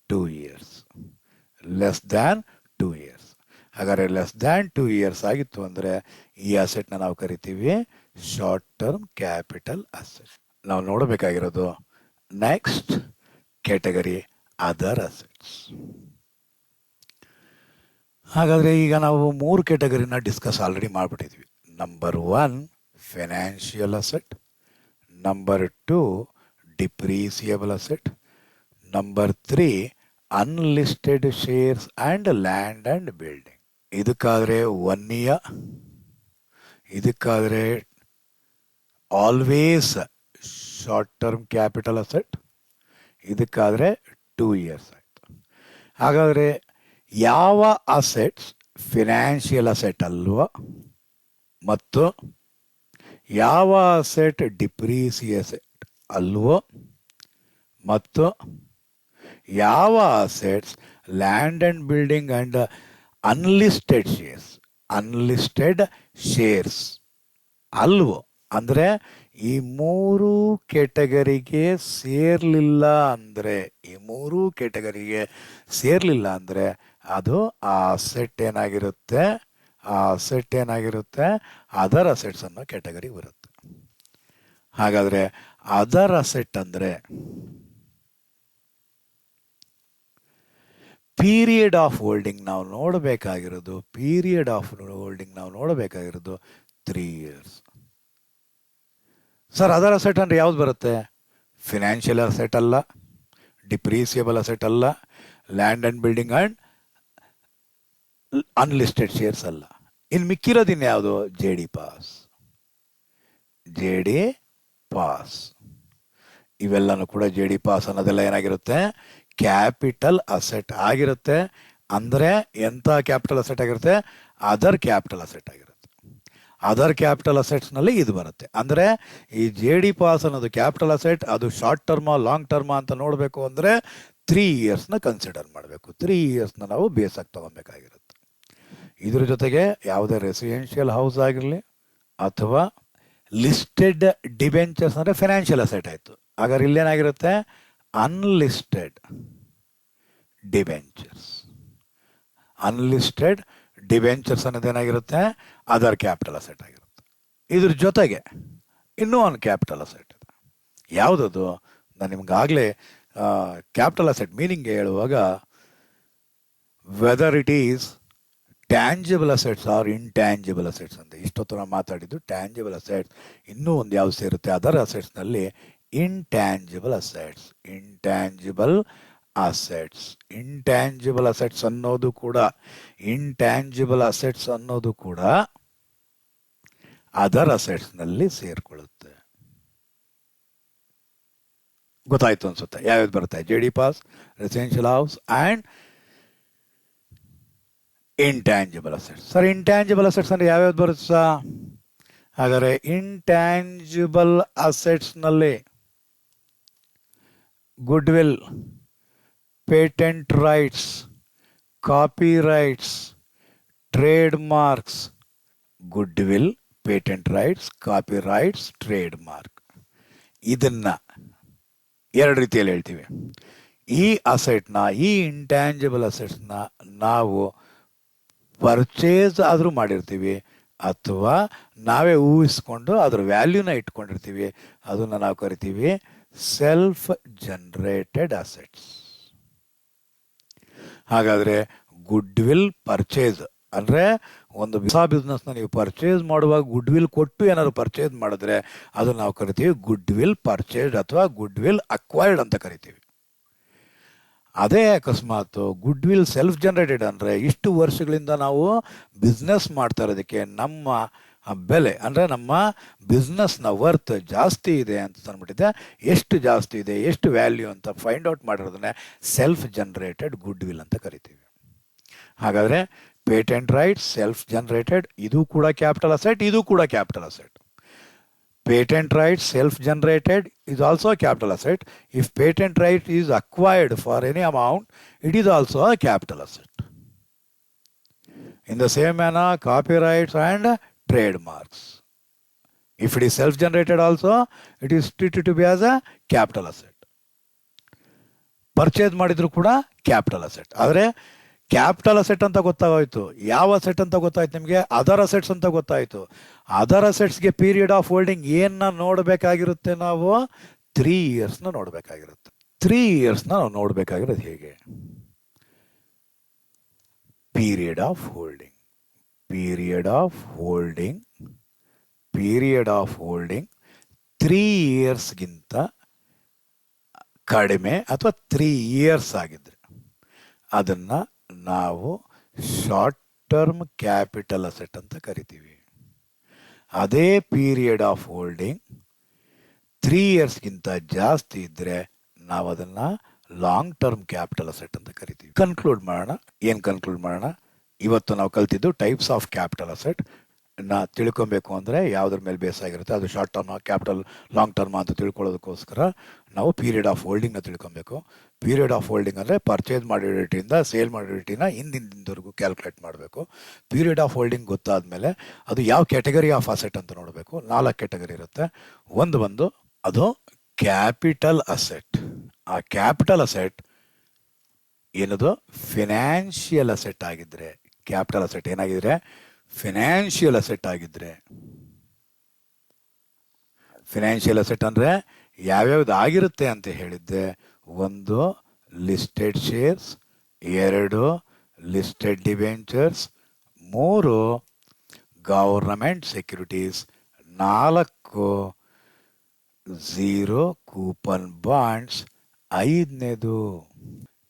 2 ಇಯರ್ಸ್. ಹಾಗಾದರೆ ಲೆಸ್ ದ್ಯಾನ್ 2 ಇಯರ್ಸ್ ಆಗಿತ್ತು ಅಂದರೆ ಈ ಅಸೆಟ್ನ ನಾವು ಕರಿತೀವಿ ಶಾರ್ಟ್ ಟರ್ಮ್ ಕ್ಯಾಪಿಟಲ್ ಅಸೆಟ್. ನಾವು ನೋಡಬೇಕಾಗಿರೋದು ನೆಕ್ಸ್ಟ್ ಕ್ಯಾಟಗರಿ ಅದರ್ ಅಸೆಟ್ಸ್. ಹಾಗಾದರೆ ಈಗ ನಾವು 3 ಕ್ಯಾಟಗರಿನ ಡಿಸ್ಕಸ್ ಆಲ್ರೆಡಿ ಮಾಡಿಬಿಟ್ಟಿದ್ವಿ. Number 1 financial asset, number 2 depreciable asset, number 3 unlisted shares and land and building. ಇದಕ್ಕಾದರೆ 1 ಇಯರ್, ಇದಕ್ಕಾದರೆ always short term capital asset, ಇದಕ್ಕಾದರೆ 2 ಇಯರ್ಸ್ ಆಯಿತು. ಹಾಗಾದರೆ ಯಾವ ಅಸೆಟ್ಸ್ ಫಿನಾನ್ಷಿಯಲ್ ಅಸೆಟ್ ಅಲ್ವೋ ಮತ್ತು ಯಾವ ಅಸೆಟ್ ಡಿಪ್ರೀಸಿಯೇಟ್ ಅಲ್ವೋ ಮತ್ತು ಯಾವ assets land and building and unlisted shares ಅಲ್ವೋ ಅಂದರೆ ಈ 3 ಕ್ಯಾಟಗರಿಗೆ ಸೇರಲಿಲ್ಲ ಅಂದರೆ ಅದು ಆ ಅಸೆಟ್ ಏನಾಗಿರುತ್ತೆ ಅದರ್ ಅಸೆಟ್ಸ್ ಅನ್ನೋ ಕ್ಯಾಟಗರಿಗೆ ಬರುತ್ತೆ. ಹಾಗಾದರೆ ಅದರ್ ಅಸೆಟ್ ಅಂದರೆ ಪೀರಿಯಡ್ ಆಫ್ ಹೋಲ್ಡಿಂಗ್ ನಾವು ನೋಡಬೇಕಾಗಿರೋದು 3 ಇಯರ್ಸ್. ಸರ್ ಅದರ್ ಅಸೆಟ್ ಅಂದರೆ ಯಾವ್ದು ಬರುತ್ತೆ? ಫಿನಾನ್ಷಿಯಲ್ ಅಸೆಟ್ ಅಲ್ಲ, ಡಿಪ್ರೀಸಿಯಬಲ್ ಅಸೆಟ್ ಅಲ್ಲ, land and building and unlisted shares ಅಲ್ಲ. ಇನ್ನು ಮಿಕ್ಕಿರೋದಿನ್ನು ಯಾವುದು? J D pass. ಇವೆಲ್ಲನೂ ಕೂಡ ಜೆ ಡಿ ಪಾಸ್ ಅನ್ನೋದೆಲ್ಲ ಏನಾಗಿರುತ್ತೆ? ಕ್ಯಾಪಿಟಲ್ ಅಸೆಟ್ ಆಗಿರುತ್ತೆ. ಅಂದರೆ ಎಂಥ ಕ್ಯಾಪಿಟಲ್ ಅಸೆಟ್ ಆಗಿರುತ್ತೆ? ಅದರ್ ಕ್ಯಾಪಿಟಲ್ ಅಸೆಟ್ ಆಗಿರುತ್ತೆ. ಅದರ್ ಕ್ಯಾಪಿಟಲ್ ಅಸೆಟ್ಸ್ನಲ್ಲಿ ಇದು ಬರುತ್ತೆ. ಅಂದರೆ ಈ ಜೆ ಡಿ ಪಾಸ್ ಅನ್ನೋದು ಕ್ಯಾಪಿಟಲ್ ಅಸೆಟ್, ಅದು ಶಾರ್ಟ್ ಟರ್ಮಾ ಲಾಂಗ್ ಟರ್ಮಾ ಅಂತ ನೋಡಬೇಕು ಅಂದರೆ 3 ಇಯರ್ಸ್ನ ಕನ್ಸಿಡರ್ ಮಾಡಬೇಕು. 3 ಇಯರ್ಸ್ನ ನಾವು ಬೇಸಾಗಿ ತೊಗೊಬೇಕಾಗಿರುತ್ತೆ. ಇದ್ರ ಜೊತೆಗೆ ಯಾವುದೇ ರೆಸಿಡೆನ್ಷಿಯಲ್ ಹೌಸ್ ಆಗಿರಲಿ ಅಥವಾ ಲಿಸ್ಟೆಡ್ ಡಿಬೆಂಚರ್ಸ್ ಅಂದರೆ ಫೈನಾನ್ಷಿಯಲ್ ಅಸೆಟ್ ಆಯಿತು. ಹಾಗಾದ್ರೆ ಇಲ್ಲೇನಾಗಿರುತ್ತೆ? ಅನ್ಲಿಸ್ಟೆಡ್ ಡಿಬೆಂಚರ್ಸ್ ಅನ್ನೋದೇನಾಗಿರುತ್ತೆ? ಅದರ್ ಕ್ಯಾಪಿಟಲ್ ಅಸೆಟ್ ಆಗಿರುತ್ತೆ. ಇದ್ರ ಜೊತೆಗೆ ಇನ್ನೂ ಒಂದು ಕ್ಯಾಪಿಟಲ್ ಅಸೆಟ್ ಇದೆ. ಯಾವುದದು? ನಾನು ನಿಮ್ಗಾಗಲೇ ಕ್ಯಾಪಿಟಲ್ ಅಸೆಟ್ ಮೀನಿಂಗ್ ಹೇಳುವಾಗ whether it is tangible assets or intangible assets ಅಂತ ಇಷ್ಟೊತ್ತು ನಾವು ಮಾತಾಡಿದ್ದು ಟ್ಯಾಂಜಿಬಲ್ ಅಸೆಟ್ಸ್. ಇನ್ನೂ ಒಂದು ಯಾವ್ದು ಸೇರುತ್ತೆ ಅದರ್ ಅಸೆಟ್ಸ್ನಲ್ಲಿ? ಇಂಟ್ಯಾಂಜಿಬಲ್ ಅಸೆಟ್ಸ್ ಅನ್ನೋದು ಕೂಡ ಅದರ್ ಅಸೆಟ್ಸ್ನಲ್ಲಿ ಸೇರ್ಕೊಳ್ಳುತ್ತೆ. ಗೊತ್ತಾಯ್ತು ಅನ್ಸುತ್ತೆ ಯಾವ್ಯಾವ್ದು ಬರುತ್ತೆ? J D pass, residential house and intangible assets. Sir intangible assets ಅಂದರೆ ಯಾವ್ಯಾವ್ದು ಬರುತ್ತೆ? ಹಾಗಾದರೆ ಇಂಟ್ಯಾಂಜಿಬಲ್ ಅಸೆಟ್ಸ್ನಲ್ಲಿ goodwill, patent rights, copyrights, trademarks. Goodwill, patent rights, copyrights, trademark. ಇದನ್ನು 2 ರೀತಿಯಲ್ಲಿ ಹೇಳ್ತೀವಿ. ಈ ಅಸೆಟ್ನ, ಈ ಇಂಟ್ಯಾಂಜಿಬಲ್ ಅಸೆಟ್ಸ್ನ ನಾವು ಪರ್ಚೇಸ್ ಆದರೂ ಮಾಡಿರ್ತೀವಿ ಅಥವಾ ನಾವೇ ಊಹಿಸ್ಕೊಂಡು ಅದ್ರ ವ್ಯಾಲ್ಯೂನ ಇಟ್ಕೊಂಡಿರ್ತೀವಿ. ಅದನ್ನು ನಾವು ಕರಿತೀವಿ ಸೆಲ್ಫ್ ಜನರೇಟೆಡ್ ಅಸೆಟ್ಸ್. ಹಾಗಾದರೆ ಗುಡ್ವಿಲ್ ಪರ್ಚೇಸ್ ಅಂದರೆ ಒಂದು ಹೊಸ ಬಿಸ್ನೆಸ್ನ ನೀವು ಪರ್ಚೇಸ್ ಮಾಡುವಾಗ ಗುಡ್ವಿಲ್ ಕೊಟ್ಟು ಏನಾದ್ರು ಪರ್ಚೇಸ್ ಮಾಡಿದ್ರೆ ಅದು ನಾವು ಕರಿತೀವಿ ಗುಡ್ವಿಲ್ ಪರ್ಚೇಸ್ಡ್ ಅಥವಾ ಗುಡ್ವಿಲ್ ಅಕ್ವೈರ್ಡ್ ಅಂತ ಕರಿತೀವಿ. ಅದೇ ಅಕಸ್ಮಾತ್ ಗುಡ್ವಿಲ್ ಸೆಲ್ಫ್ ಜನರೇಟೆಡ್ ಅಂದರೆ ಇಷ್ಟು ವರ್ಷಗಳಿಂದ ನಾವು ಬಿಸ್ನೆಸ್ ಮಾಡ್ತಾ ಇರೋದಕ್ಕೆ ನಮ್ಮ ಬೆಲೆ ಅಂದರೆ ನಮ್ಮ ಬಿಸ್ನೆಸ್ನ ವರ್ತ್ ಜಾಸ್ತಿ ಇದೆ ಅಂತ ಅಂದ್ಬಿಟ್ಟಿದೆ. ಎಷ್ಟು ಜಾಸ್ತಿ ಇದೆ, ಎಷ್ಟು ವ್ಯಾಲ್ಯೂ ಅಂತ ಫೈಂಡ್ ಔಟ್ ಮಾಡಿರೋದನ್ನೇ ಸೆಲ್ಫ್ ಜನರೇಟೆಡ್ ಗುಡ್ ವಿಲ್ ಅಂತ ಕರಿತೀವಿ. ಹಾಗಾದರೆ ಪೇಟೆಂಟ್ ರೈಟ್ಸ್ ಸೆಲ್ಫ್ ಜನರೇಟೆಡ್, ಇದು ಕೂಡ ಕ್ಯಾಪಿಟಲ್ ಅಸೆಟ್, ಇದು ಕೂಡ capital asset. Patent right self-generated is also a capital asset. If patent right is acquired for any amount, it is also a capital asset. In the same manner, copyrights and trademarks. If it is self-generated also, it is treated to be as a capital asset. Purchase ಮಾಡಿದ್ರು ಕೂಡ capital asset. ಆದರೆ capital asset ಅಂತ ಗೊತ್ತಾಗೋಯ್ತು. ಯಾವ asset ಅಂತ ಗೊತ್ತಾಯ್ತು ನಿಮಗೆ? Other assets ಅಂತ ಗೊತ್ತಾಯಿತು. ಅದರ್ ಅಸೆಟ್ಸ್ಗೆ ಪೀರಿಯಡ್ ಆಫ್ ಹೋಲ್ಡಿಂಗ್ ಏನನ್ನ ನೋಡಬೇಕಾಗಿರುತ್ತೆ? ನಾವು 3 ಇಯರ್ಸ್ನ ನೋಡಬೇಕಾಗಿರುತ್ತೆ. 3 ಇಯರ್ಸ್ನ ನಾವು ನೋಡಬೇಕಾಗಿರೋದು ಹೇಗೆ? Period of holding, period of holding, period of holding 3 ಇಯರ್ಸ್ಗಿಂತ ಕಡಿಮೆ ಅಥವಾ 3 ಇಯರ್ಸ್ ಆಗಿದ್ರೆ ಅದನ್ನು ನಾವು ಶಾರ್ಟ್ ಟರ್ಮ್ ಕ್ಯಾಪಿಟಲ್ ಅಸೆಟ್ ಅಂತ ಕರಿತೀವಿ. ಅದೇ ಪೀರಿಯಡ್ ಆಫ್ ಹೋಲ್ಡಿಂಗ್ 3 ಇಯರ್ಸ್ಗಿಂತ ಜಾಸ್ತಿ ಇದ್ದರೆ ನಾವು ಅದನ್ನು ಲಾಂಗ್ ಟರ್ಮ್ ಕ್ಯಾಪಿಟಲ್ ಅಸೆಟ್ ಅಂತ ಕರಿತೀವಿ. ಕನ್ಕ್ಲೂಡ್ ಮಾಡೋಣ. ಏನು ಕನ್ಕ್ಲೂಡ್ ಮಾಡೋಣ? ಇವತ್ತು ನಾವು ಕಲ್ತಿದ್ದು ಟೈಪ್ಸ್ ಆಫ್ ಕ್ಯಾಪಿಟಲ್ ಅಸೆಟ್ ನ ತಿಳ್ಕೊಬೇಕು ಅಂದರೆ ಯಾವುದ್ರ ಮೇಲೆ ಬೇಸ್ ಆಗಿರುತ್ತೆ, ಅದು short term capital long term ಅಂತ ತಿಳ್ಕೊಳ್ಳೋದಕ್ಕೋಸ್ಕರ ನಾವು ಪೀರಿಯಡ್ ಆಫ್ ಹೋಲ್ಡಿಂಗ್ನ ತಿಳ್ಕೊಬೇಕು. ಪೀರಿಯಡ್ ಆಫ್ ಹೋಲ್ಡಿಂಗ್ ಅಂದರೆ ಪರ್ಚೇಸ್ ಮಾಡಿರೋ ಡೇಟಿಂದ ಸೇಲ್ ಮಾಡಿರೋ ಡೇಟಿನ ಹಿಂದಿನವರೆಗೂ ಕ್ಯಾಲ್ಕುಲೇಟ್ ಮಾಡಬೇಕು. ಪೀರಿಯಡ್ ಆಫ್ ಹೋಲ್ಡಿಂಗ್ ಗೊತ್ತಾದಮೇಲೆ ಅದು ಯಾವ ಕ್ಯಾಟಗರಿ ಆಫ್ ಅಸೆಟ್ ಅಂತ ನೋಡಬೇಕು. 4 ಕ್ಯಾಟಗರಿ ಇರುತ್ತೆ. ಒಂದು ಅದು ಕ್ಯಾಪಿಟಲ್ ಅಸೆಟ್. ಆ ಕ್ಯಾಪಿಟಲ್ ಅಸೆಟ್ ಏನದು? ಫಿನಾನ್ಷಿಯಲ್ ಅಸೆಟ್ ಆಗಿದ್ರೆ, ಕ್ಯಾಪಿಟಲ್ ಅಸೆಟ್ ಏನಾಗಿದ್ರೆ ಫಿನಾನ್ಷಿಯಲ್ ಅಸೆಟ್ ಆಗಿದ್ರೆ, ಫಿನಾನ್ಷಿಯಲ್ ಅಸೆಟ್ ಅಂದರೆ ಯಾವ್ಯಾವ್ದು ಆಗಿರುತ್ತೆ ಅಂತ ಹೇಳಿದ್ದೆ. 1 listed shares, 2 listed debentures, 3 government securities, 4 0 coupon bonds, 5ನೇದು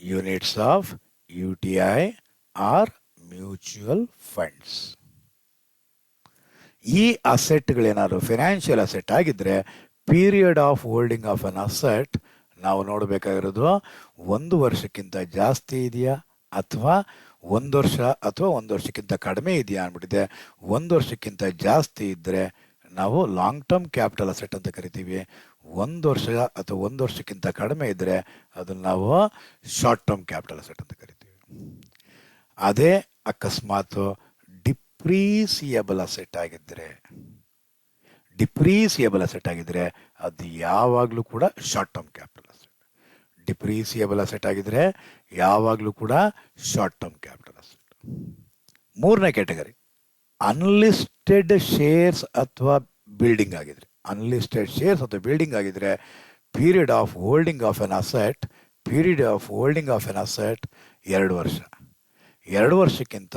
units of UTI or mutual funds. ಈ ಅಸೆಟ್ಗಳೇನಾದ್ರು ಫಿನಾನ್ಷಿಯಲ್ ಅಸೆಟ್ ಆಗಿದ್ರೆ period of holding of an asset ನಾವು ನೋಡಬೇಕಾಗಿರೋದು 1 ವರ್ಷಕ್ಕಿಂತ ಜಾಸ್ತಿ ಇದೆಯಾ ಅಥವಾ 1 ವರ್ಷ ಅಥವಾ 1 ವರ್ಷಕ್ಕಿಂತ ಕಡಿಮೆ ಇದೆಯಾ ಅಂದ್ಬಿಟ್ಟಿದೆ. 1 ವರ್ಷಕ್ಕಿಂತ ಜಾಸ್ತಿ ಇದ್ದರೆ ನಾವು ಲಾಂಗ್ ಟರ್ಮ್ ಕ್ಯಾಪಿಟಲ್ ಅಸೆಟ್ ಅಂತ ಕರಿತೀವಿ. 1 ವರ್ಷ ಅಥವಾ 1 ವರ್ಷಕ್ಕಿಂತ ಕಡಿಮೆ ಇದ್ದರೆ ಅದನ್ನು ನಾವು ಶಾರ್ಟ್ ಟರ್ಮ್ ಕ್ಯಾಪಿಟಲ್ ಅಸೆಟ್ ಅಂತ ಕರಿತೀವಿ. ಅದೇ ಅಕಸ್ಮಾತ್ ಡಿಪ್ರೀಸಿಯಬಲ್ ಅಸೆಟ್ ಆಗಿದ್ದರೆ, ಡಿಪ್ರೀಸಿಯಬಲ್ ಅಸೆಟ್ ಆಗಿದ್ರೆ ಅದು ಯಾವಾಗಲೂ ಕೂಡ short term capital asset. Depreciable asset ಆಗಿದ್ರೆ ಯಾವಾಗಲೂ ಕೂಡ ಶಾರ್ಟ್ ಟರ್ಮ್ ಕ್ಯಾಪಿಟಲ್ ಅಸೆಟ್. 3ನೇ ಕ್ಯಾಟಗರಿ ಅನ್ಲಿಸ್ಟೆಡ್ ಶೇರ್ಸ್ ಅಥವಾ ಬಿಲ್ಡಿಂಗ್ ಆಗಿದ್ರೆ, ಅನ್ಲಿಸ್ಟೆಡ್ ಶೇರ್ಸ್ ಅಥವಾ ಬಿಲ್ಡಿಂಗ್ ಆಗಿದ್ರೆ period of holding of an asset, period of holding of an asset 2 ವರ್ಷ. 2 ವರ್ಷಕ್ಕಿಂತ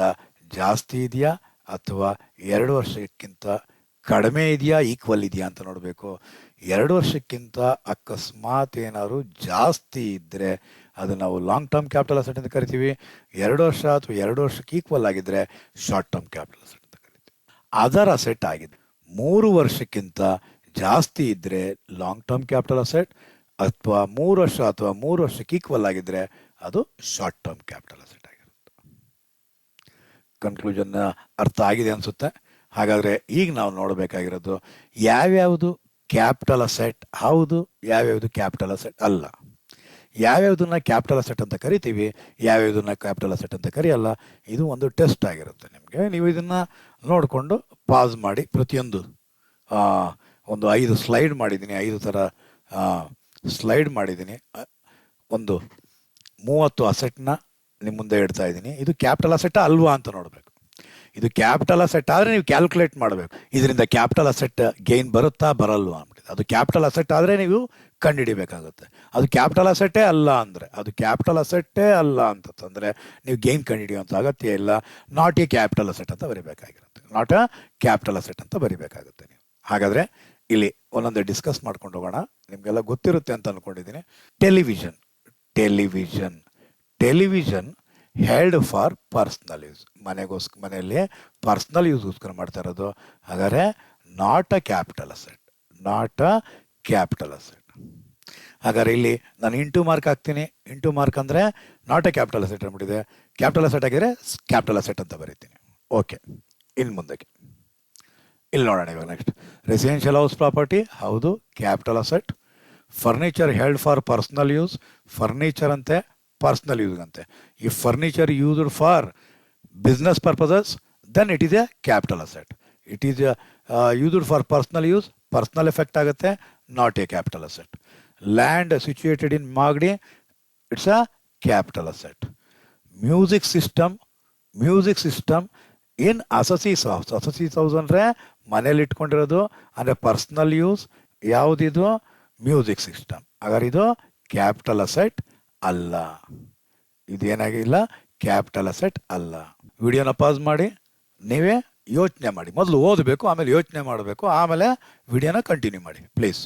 ಜಾಸ್ತಿ ಇದೆಯಾ ಅಥವಾ 2 ವರ್ಷಕ್ಕಿಂತ ಕಡಿಮೆ ಇದೆಯಾ, ಈಕ್ವಲ್ ಇದೆಯಾ ಅಂತ ನೋಡಬೇಕು. 2 ವರ್ಷಕ್ಕಿಂತ ಅಕಸ್ಮಾತ್ ಏನಾದ್ರು ಜಾಸ್ತಿ ಇದ್ದರೆ ಅದು ನಾವು ಲಾಂಗ್ ಟರ್ಮ್ ಕ್ಯಾಪಿಟಲ್ ಅಸೆಟ್ ಅಂತ ಕರಿತೀವಿ. 2 ವರ್ಷ ಅಥವಾ 2 ವರ್ಷಕ್ಕೆ ಈಕ್ವಲ್ ಆಗಿದ್ರೆ ಶಾರ್ಟ್ ಟರ್ಮ್ ಕ್ಯಾಪಿಟಲ್ ಅಸೆಟ್ ಅಂತ ಕರಿತೀವಿ. ಅದರ್ ಅಸೆಟ್ ಆಗಿದೆ 3 ವರ್ಷಕ್ಕಿಂತ ಜಾಸ್ತಿ ಇದ್ದರೆ ಲಾಂಗ್ ಟರ್ಮ್ ಕ್ಯಾಪಿಟಲ್ ಅಸೆಟ್, ಅಥವಾ 3 ವರ್ಷ ಅಥವಾ 3 ವರ್ಷಕ್ಕೆ ಈಕ್ವಲ್ ಆಗಿದ್ರೆ ಅದು ಶಾರ್ಟ್ ಟರ್ಮ್ ಕ್ಯಾಪಿಟಲ್ ಅಸೆಟ್ ಆಗಿರುತ್ತೆ. ಕನ್ಕ್ಲೂಷನ್ ಅರ್ಥ ಆಗಿದೆ ಅನಿಸುತ್ತೆ. ಹಾಗಾದರೆ ಈಗ ನಾವು ನೋಡಬೇಕಾಗಿರೋದು ಯಾವ್ಯಾವುದು ಕ್ಯಾಪಿಟಲ್ ಅಸೆಟ್ ಹೌದು, ಯಾವ್ಯಾವುದು ಕ್ಯಾಪಿಟಲ್ ಅಸೆಟ್ ಅಲ್ಲ, ಯಾವ್ಯಾವುದನ್ನ ಕ್ಯಾಪಿಟಲ್ ಅಸೆಟ್ ಅಂತ ಕರಿತೀವಿ, ಯಾವ್ಯಾವುದನ್ನ ಕ್ಯಾಪಿಟಲ್ ಅಸೆಟ್ ಅಂತ ಕರೆಯಲ್ಲ. ಇದು ಒಂದು ಟೆಸ್ಟ್ ಆಗಿರುತ್ತೆ ನಿಮಗೆ. ನೀವು ಇದನ್ನು ನೋಡಿಕೊಂಡು ಪಾಸ್ ಮಾಡಿ ಪ್ರತಿಯೊಂದು ಒಂದು 5 ಸ್ಲೈಡ್ ಮಾಡಿದ್ದೀನಿ, 5 ಥರ ಸ್ಲೈಡ್ ಮಾಡಿದ್ದೀನಿ. ಒಂದು 30 ಅಸೆಟ್ನ ನಿಮ್ಮ ಮುಂದೆ ಇಡ್ತಾ ಇದ್ದೀನಿ. ಇದು ಕ್ಯಾಪಿಟಲ್ ಅಸೆಟ್ ಅಲ್ವಾ ಅಂತ ನೋಡಬೇಕು. ಇದು ಕ್ಯಾಪಿಟಲ್ ಅಸೆಟ್ ಆದರೆ ನೀವು ಕ್ಯಾಲ್ಕುಲೇಟ್ ಮಾಡಬೇಕು, ಇದರಿಂದ ಕ್ಯಾಪಿಟಲ್ ಅಸೆಟ್ ಗೇನ್ ಬರುತ್ತಾ ಬರಲ್ವಾ ಅಂದ್ಬಿಟ್ಟು. ಅದು ಕ್ಯಾಪಿಟಲ್ ಅಸೆಟ್ ಆದರೆ ನೀವು ಕಂಡುಹಿಡಿಬೇಕಾಗುತ್ತೆ. ಅದು ಕ್ಯಾಪಿಟಲ್ ಅಸೆಟ್ಟೇ ಅಲ್ಲ ಅಂದರೆ, ಅದು ಕ್ಯಾಪಿಟಲ್ ಅಸೆಟ್ಟೇ ಅಲ್ಲ ಅಂತಂದರೆ ನೀವು ಗೇನ್ ಕಂಡುಹಿಡಿಯುವಂಥ ಅಗತ್ಯ ಇಲ್ಲ. ನಾಟ್ ಎ ಕ್ಯಾಪಿಟಲ್ ಅಸೆಟ್ ಅಂತ ಬರೀಬೇಕಾಗಿರುತ್ತೆ, ನಾಟ್ ಅ ಕ್ಯಾಪಿಟಲ್ ಅಸೆಟ್ ಅಂತ ಬರೀಬೇಕಾಗುತ್ತೆ ನೀವು. ಹಾಗಾದರೆ ಇಲ್ಲಿ ಒಂದೊಂದೇ ಡಿಸ್ಕಸ್ ಮಾಡ್ಕೊಂಡು ಹೋಗೋಣ. ನಿಮಗೆಲ್ಲ ಗೊತ್ತಿರುತ್ತೆ ಅಂತ ಅಂದ್ಕೊಂಡಿದ್ದೀನಿ. Television held for personal use, ಮನೆಯಲ್ಲಿ ಪರ್ಸ್ನಲ್ ಯೂಸ್ಗೋಸ್ಕರ ಮಾಡ್ತಾ ಇರೋದು. ಹಾಗಾದರೆ not a capital asset, not a capital asset. ಹಾಗಾದ್ರೆ ಇಲ್ಲಿ ನಾನು ಇಂಟು ಮಾರ್ಕ್ ಹಾಕ್ತೀನಿ. ಇಂಟು ಮಾರ್ಕ್ ಅಂದರೆ ನಾಟ್ ಎ ಕ್ಯಾಪಿಟಲ್ ಅಸೆಟ್ ಅಂದ್ಬಿಟ್ಟಿದೆ. ಕ್ಯಾಪಿಟಲ್ ಅಸೆಟ್ ಆಗಿದ್ರೆ ಕ್ಯಾಪಿಟಲ್ ಅಸೆಟ್ ಅಂತ ಬರೀತೀನಿ. ಓಕೆ, ಇನ್ನು ಮುಂದಕ್ಕೆ ಇಲ್ಲಿ ನೋಡೋಣ. ಇವಾಗ ನೆಕ್ಸ್ಟ್ ರೆಸಿಡೆನ್ಷಿಯಲ್ ಹೌಸ್ ಪ್ರಾಪರ್ಟಿ, ಹೌದು capital asset. Furniture held for personal use, furniture ಅಂತೆ ಪರ್ಸ್ನಲ್ ಯೂಸ್ಗಂತೆ. ಈ furniture used for business purposes, then it is a capital asset. It is used for personal use, personal effect ಆಗುತ್ತೆ, not a capital asset. Land situated in Magadi, it's a capital asset. Music system in assessee's house, assessee's house ಅಂದರೆ ಮನೇಲಿ ಇಟ್ಕೊಂಡಿರೋದು, ಅಂದರೆ personal use. ಯಾವುದಿದು? Music system. ಹಾಗಾದ್ರೆ ಇದು capital asset ಅಲ್ಲ, ಇದೇನಾಗಿಲ್ಲ, capital asset ಅಲ್ಲ. ವಿಡಿಯೋನ ಪಾಸ್ ಮಾಡಿ ನೀವೇ ಯೋಚನೆ ಮಾಡಿ. ಮೊದಲು ಓದಬೇಕು, ಆಮೇಲೆ ಯೋಚನೆ ಮಾಡಬೇಕು, ಆಮೇಲೆ ವಿಡಿಯೋನ ಕಂಟಿನ್ಯೂ ಮಾಡಿ ಪ್ಲೀಸ್.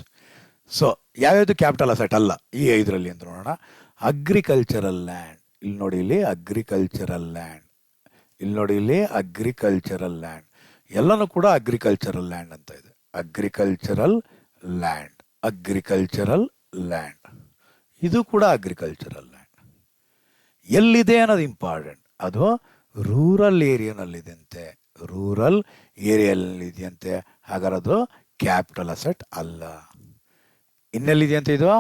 ಸೊ ಯಾವ್ಯಾವುದು ಕ್ಯಾಪಿಟಲ್ ಅಸೆಟ್ ಅಲ್ಲ ಈ 5ರಲ್ಲಿ ಅಂತ ನೋಡೋಣ. ಅಗ್ರಿಕಲ್ಚರಲ್ ಲ್ಯಾಂಡ್, ಇಲ್ಲಿ ನೋಡಿ, ಇಲ್ಲಿ ಅಗ್ರಿಕಲ್ಚರಲ್ ಲ್ಯಾಂಡ್, ಇಲ್ಲಿ ನೋಡಿ, ಇಲ್ಲಿ ಅಗ್ರಿಕಲ್ಚರಲ್ ಲ್ಯಾಂಡ್, ಎಲ್ಲನೂ ಕೂಡ ಅಗ್ರಿಕಲ್ಚರಲ್ ಲ್ಯಾಂಡ್ ಅಂತ ಇದೆ. ಅಗ್ರಿಕಲ್ಚರಲ್ ಲ್ಯಾಂಡ್, ಅಗ್ರಿಕಲ್ಚರಲ್ ಲ್ಯಾಂಡ್, ಇದು ಕೂಡ ಅಗ್ರಿಕಲ್ಚರಲ್ ಲ್ಯಾಂಡ್. ಎಲ್ಲಿದೆ ಅನ್ನೋದು ಇಂಪಾರ್ಟೆಂಟ್. ಅದು ರೂರಲ್ ಏರಿಯಾನಲ್ಲಿದೆಯಂತೆ, ರೂರಲ್ ಏರಿಯಾದಲ್ಲಿದೆಯಂತೆ. ಹಾಗಾದ್ರೆ ಅದು ಕ್ಯಾಪಿಟಲ್ ಅಸೆಟ್ ಅಲ್ಲ. ಇನ್ನೆಲ್ಲಿದೆಯಂತೆ ಇದು?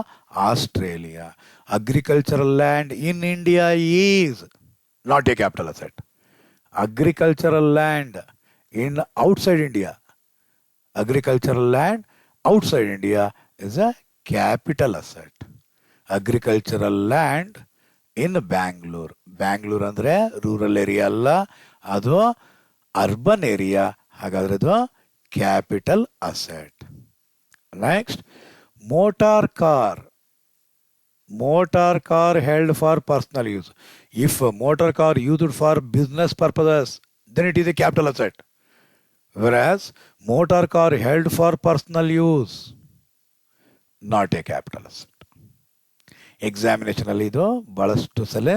Australia. Agricultural land in India is not a capital asset. Agricultural land in outside India, agricultural land outside India is a capital asset. Agricultural land in Bangalore, Bangalore ಅಂದರೆ rural area ಅಲ್ಲ, ಅದು urban area. ಹಾಗಾದ್ರೆ ಅದು capital asset. Next motor car held for personal use. If a motor car used for business purposes, then it is a capital asset. Whereas motor car held for personal use, not a capital asset. Examination ಅಲ್ಲಿ ಇದು ಬಹಳಷ್ಟು ಸಲ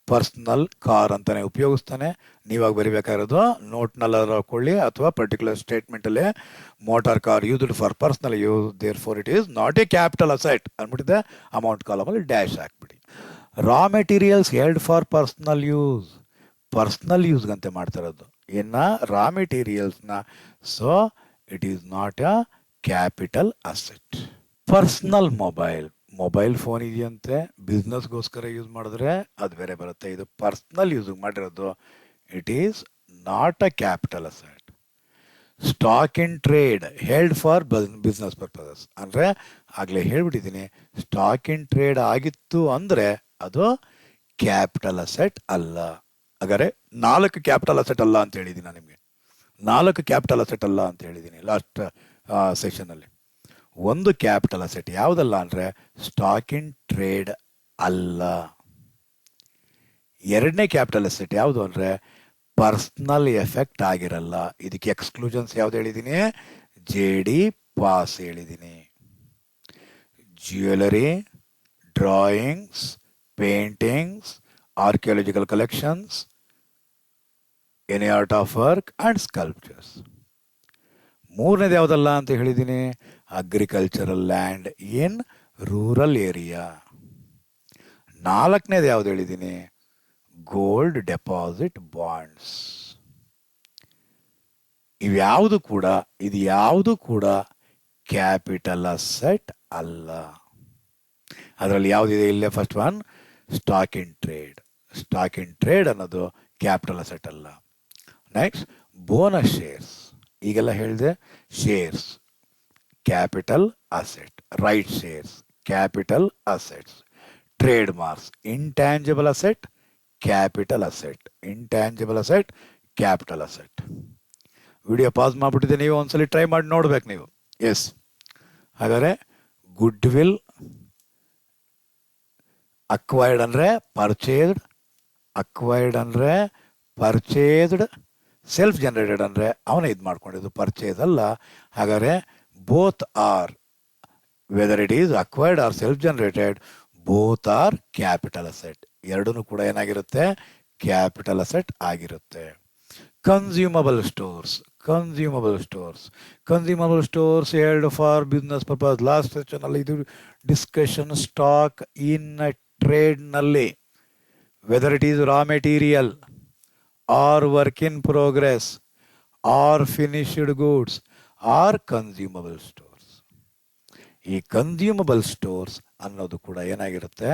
personal car ಅಂತಾನೆ ಉಪಯೋಗಿಸ್ತಾನೆ. ನೀವಾಗ ಬರಿಬೇಕಾಗಿರೋದು ನೋಟ್ನಲ್ಲಿ ಹಾಕೊಳ್ಳಿ ಅಥವಾ particular ಸ್ಟೇಟ್ಮೆಂಟಲ್ಲಿ motor car used for personal use, therefore it is not a capital asset ಅಂದ್ಬಿಟ್ಟಿದೆ. ಅಮೌಂಟ್ ಕಾಲಮಲ್ಲಿ ಡ್ಯಾಶ್ ಹಾಕ್ಬಿಡಿ. Raw materials held for personal use, personal ಯೂಸ್ಗಂತೆ ಮಾಡ್ತಾ ಇರೋದು ಇನ್ನು ರಾ ಮೆಟೀರಿಯಲ್ಸ್ನ. So it is not a capital asset. Personal mobile phone ಇದೆಯಂತೆ, ಬಿಸ್ನೆಸ್ಗೋಸ್ಕರ ಯೂಸ್ ಮಾಡಿದ್ರೆ ಅದು ಬೇರೆ ಬರುತ್ತೆ. ಇದು ಪರ್ಸ್ನಲ್ ಯೂಸ್ ಮಾಡಿರೋದು, it is not a capital asset. Stock in trade held for business purposes ಅಂದರೆ ಆಗಲೇ ಹೇಳ್ಬಿಟ್ಟಿದ್ದೀನಿ, ಸ್ಟಾಕ್ ಇನ್ ಟ್ರೇಡ್ ಆಗಿತ್ತು ಅಂದರೆ ಅದು ಕ್ಯಾಪಿಟಲ್ ಅಸೆಟ್ ಅಲ್ಲ. ಹಾಗಾದರೆ 4 ಕ್ಯಾಪಿಟಲ್ ಅಸೆಟ್ ಅಲ್ಲ ಅಂತ ಹೇಳಿದ್ದೀನಿ ನಾನು ನಿಮಗೆ, 4 ಕ್ಯಾಪಿಟಲ್ ಅಸೆಟ್ ಅಲ್ಲ ಅಂತ ಹೇಳಿದ್ದೀನಿ ಲಾಸ್ಟ್ ಸೆಷನಲ್ಲಿ. ಒಂದು ಕ್ಯಾಪಿಟಲ್ ಅಸೆಟ್ ಯಾವುದಲ್ಲ ಅಂದರೆ ಸ್ಟಾಕ್ ಇನ್ ಟ್ರೇಡ್ ಅಲ್ಲ. ಎರಡನೇ ಕ್ಯಾಪಿಟಲ್ ಅಸೆಟ್ ಯಾವುದು ಅಂದರೆ ಪರ್ಸ್ನಲ್ ಎಫೆಕ್ಟ್ ಆಗಿರಲ್ಲ. ಇದಕ್ಕೆ ಎಕ್ಸ್ಕ್ಲೂಷನ್ಸ್ ಯಾವ್ದು ಹೇಳಿದ್ದೀನಿ? JD ಪಾಸ್ ಹೇಳಿದ್ದೀನಿ. Jewellery, drawings, paintings, archaeological collections, any art of work and sculptures. ಮೂರನೇದು ಯಾವುದಲ್ಲ ಅಂತ ಹೇಳಿದ್ದೀನಿ? Agricultural land in rural area. ನಾಲ್ಕನೇದು ಯಾವುದು ಹೇಳಿದ್ದೀನಿ? Gold deposit bonds. ಇದು ಯಾವುದು ಕೂಡ ಕ್ಯಾಪಿಟಲ್ ಅಸೆಟ್ ಅಲ್ಲ. ಅದರಲ್ಲಿ ಯಾವುದಿದೆ ಇಲ್ಲೇ? First one stock in trade. Stock in trade ಅನ್ನೋದು ಕ್ಯಾಪಿಟಲ್ ಅಸೆಟ್ ಅಲ್ಲ. ನೆಕ್ಸ್ಟ್ ಬೋನಸ್ ಶೇರ್ಸ್, ಈಗೆಲ್ಲ ಹೇಳಿದೆ. Shares capital asset, right shares capital assets. Trade marks intangible asset, capital asset. Intangible asset, capital asset. Video pass ಮಾಡಿಬಿಟ್ಟಿದೆ, ನೀವು ಒಂದ್ಸಲಿ try ಮಾಡಿ ನೋಡ್ಬೇಕು ನೀವು. ಎಸ್, ಹಾಗಾದರೆ ಗುಡ್ ವಿಲ್ ಅಕ್ವೈರ್ಡ್ ಅಂದರೆ ಪರ್ಚೇಸ್ಡ್, ಅಕ್ವೈರ್ಡ್ ಅಂದರೆ ಪರ್ಚೇಸ್ಡ್, ಸೆಲ್ಫ್ ಜನರೇಟೆಡ್ ಅಂದರೆ ಅವನೇ ಇದು ಮಾಡ್ಕೊಂಡಿದ್ದು, ಪರ್ಚೇಸ್ ಅಲ್ಲ. ಹಾಗಾದರೆ both are, whether it is acquired or self generated, both are capital asset. ಎರಡೂ ಕೂಡ ಏನಾಗಿರುತ್ತೆ? ಕ್ಯಾಪಿಟಲ್ ಅಸೆಟ್ ಆಗಿರುತ್ತೆ. Consumable stores held for business purpose. Last session ಅಲ್ಲಿ ಇದು ಡಿಸ್ಕಷನ್. ಸ್ಟಾಕ್ ಇನ್ ಟ್ರೇಡ್ ನಲ್ಲಿ whether it is Ra material or work in progress or finished goods or consumable stores. ಈ consumable stores ಅನ್ನೋದು ಕೂಡ ಏನಾಗಿರುತ್ತೆ,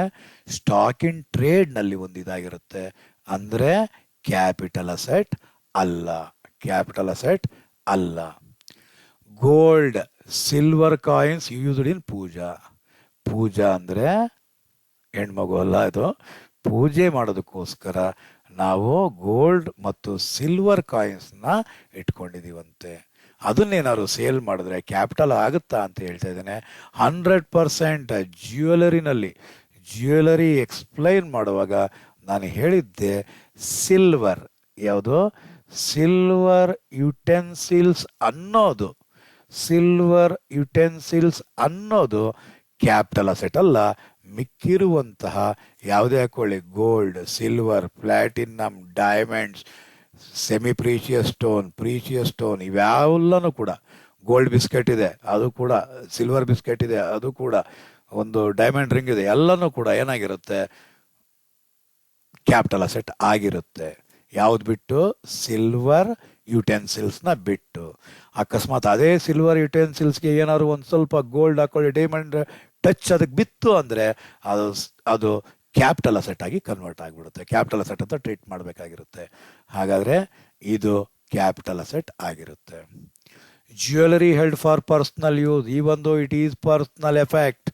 stock in trade ನಲ್ಲಿ ಒಂದು ಇದಾಗಿರುತ್ತೆ. ಅಂದ್ರೆ ಕ್ಯಾಪಿಟಲ್ ಅಸೆಟ್ ಅಲ್ಲ. Gold silver coins used in puja ಅಂದ್ರೆ ಹೆಣ್ಮಗು ಅಲ್ಲ, ಇದು ಪೂಜೆ ಮಾಡೋದಕ್ಕೋಸ್ಕರ ನಾವು ಗೋಲ್ಡ್ ಮತ್ತು ಸಿಲ್ವರ್ ಕಾಯಿನ್ಸ್ನ ಇಟ್ಕೊಂಡಿದ್ದೀವಂತೆ. ಅದನ್ನೇನಾದ್ರು ಸೇಲ್ ಮಾಡಿದ್ರೆ ಕ್ಯಾಪಿಟಲ್ ಆಗುತ್ತಾ ಅಂತ ಹೇಳ್ತಾ ಇದ್ದೇನೆ. 100% ಜ್ಯುವೆಲರಿ ಎಕ್ಸ್ಪ್ಲೈನ್ ಮಾಡುವಾಗ ನಾನು ಹೇಳಿದ್ದೆ ಸಿಲ್ವರ್ ಯುಟೆನ್ಸಿಲ್ಸ್ ಅನ್ನೋದು ಕ್ಯಾಪಿಟಲ್ ಅಸೆಟ್ ಅಲ್ಲ. ಮಿಕ್ಕಿರುವಂತಹ ಯಾವುದೇ ಹಾಕೊಳ್ಳಿ, gold, silver, platinum, diamonds, semi precious stone ಇವೆಲ್ಲನೂ ಕೂಡ, ಗೋಲ್ಡ್ ಬಿಸ್ಕೆಟ್ ಇದೆ ಅದು ಕೂಡ, ಸಿಲ್ವರ್ ಬಿಸ್ಕೆಟ್ ಇದೆ ಅದು ಕೂಡ, ಒಂದು ಡೈಮಂಡ್ ರಿಂಗ್ ಇದೆ, ಎಲ್ಲನೂ ಕೂಡ ಏನಾಗಿರುತ್ತೆ, ಕ್ಯಾಪಿಟಲ್ ಅಸೆಟ್ ಆಗಿರುತ್ತೆ. ಯಾವ್ದು ಬಿಟ್ಟು? ಸಿಲ್ವರ್ ಯುಟೆನ್ಸಿಲ್ಸ್ನ ಬಿಟ್ಟು. ಅಕಸ್ಮಾತ್ ಅದೇ ಸಿಲ್ವರ್ ಯುಟೆನ್ಸಿಲ್ಸ್ಗೆ ಏನಾದ್ರು ಒಂದು ಸ್ವಲ್ಪ ಗೋಲ್ಡ್ ಹಾಕೊಳ್ಳಿ, ಡೈಮಂಡ್ ಟಚ್ ಅದಕ್ಕೆ ಬಿತ್ತು ಅಂದರೆ ಅದು ಕ್ಯಾಪಿಟಲ್ ಅಸೆಟ್ ಆಗಿ ಕನ್ವರ್ಟ್ ಆಗಿಬಿಡುತ್ತೆ. ಕ್ಯಾಪಿಟಲ್ ಅಸೆಟ್ ಅಂತ ಟ್ರೀಟ್ ಮಾಡಬೇಕಾಗಿರುತ್ತೆ. ಹಾಗಾದರೆ ಇದು ಕ್ಯಾಪಿಟಲ್ ಅಸೆಟ್ ಆಗಿರುತ್ತೆ. Jewellery held for personal use even though it is personal effect.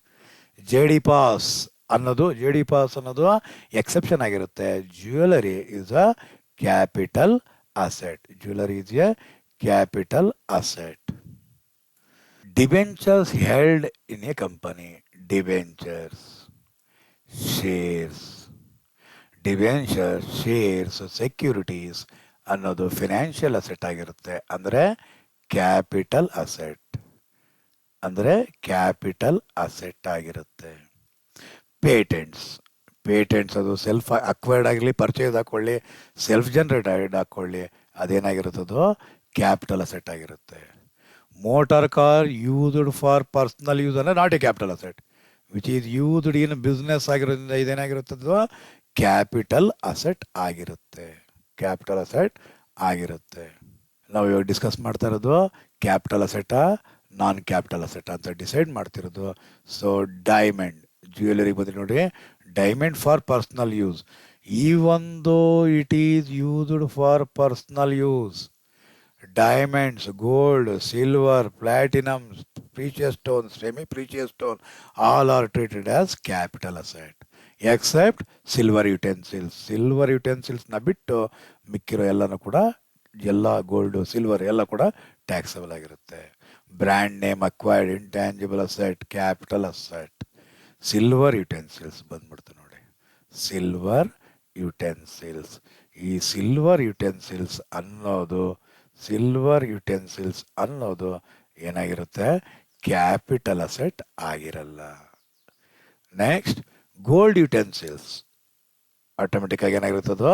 J D pass ಅನ್ನೋದು ಎಕ್ಸೆಪ್ಷನ್ ಆಗಿರುತ್ತೆ. Jewellery is a capital asset. Debentures held in a company. Shares securities ಅನ್ನೋದು financial asset ಆಗಿರುತ್ತೆ. ಅಂದರೆ capital asset ಆಗಿರುತ್ತೆ. Patents ಅದು self acquired ಆಗಲಿ, purchase ಹಾಕೊಳ್ಳಿ, self generated ಹಾಕೊಳ್ಳಿ, ಅದೇನಾಗಿರುತ್ತದೋ ಕ್ಯಾಪಿಟಲ್ ಅಸೆಟ್ ಆಗಿರುತ್ತೆ. Motor car used for personal use ಅಂದರೆ not a capital asset. Which is used in business ಆಗಿರೋದ್ರಿಂದ ಇದೇನಾಗಿರುತ್ತದೋ ಕ್ಯಾಪಿಟಲ್ ಅಸೆಟ್ ಆಗಿರುತ್ತೆ. ನಾವು ಇವಾಗ ಡಿಸ್ಕಸ್ ಮಾಡ್ತಾ ಇರೋದು ಕ್ಯಾಪಿಟಲ್ ಅಸೆಟಾ ನಾನ್ ಕ್ಯಾಪಿಟಲ್ ಅಸೆಟ್ ಅಂತ ಡಿಸೈಡ್ ಮಾಡ್ತಿರೋದು. ಸೊ ಡೈಮಂಡ್ ಜ್ಯುವೆಲರಿಗೆ ಬಂದು ನೋಡಿ, diamond for personal use. Even though it is used for personal use, diamonds, gold, silver, platinum, precious stone, semi precious stone all are treated as capital asset except silver ಯುಟೆನ್ಸಿಲ್ಸ್ನ ಬಿಟ್ಟು ಮಿಕ್ಕಿರೋ ಎಲ್ಲನೂ ಕೂಡ, ಎಲ್ಲ gold, silver ಎಲ್ಲ ಕೂಡ taxable ಆಗಿರುತ್ತೆ. Brand name acquired intangible asset, capital asset. Silver utensils ಬಂದ್ಬಿಡ್ತು ನೋಡಿ, ಸಿಲ್ವರ್ ಯುಟೆನ್ಸಿಲ್ಸ್. ಈ ಸಿಲ್ವರ್ ಯುಟೆನ್ಸಿಲ್ಸ್ ಅನ್ನೋದು ಏನಾಗಿರುತ್ತೆ, ಕ್ಯಾಪಿಟಲ್ ಅಸೆಟ್ ಆಗಿರಲ್ಲ. ನೆಕ್ಸ್ಟ್ ಗೋಲ್ಡ್ ಯುಟೆನ್ಸಿಲ್ಸ್ ಆಟೋಮೆಟಿಕ್ ಆಗಿ ಏನಾಗಿರುತ್ತದೋ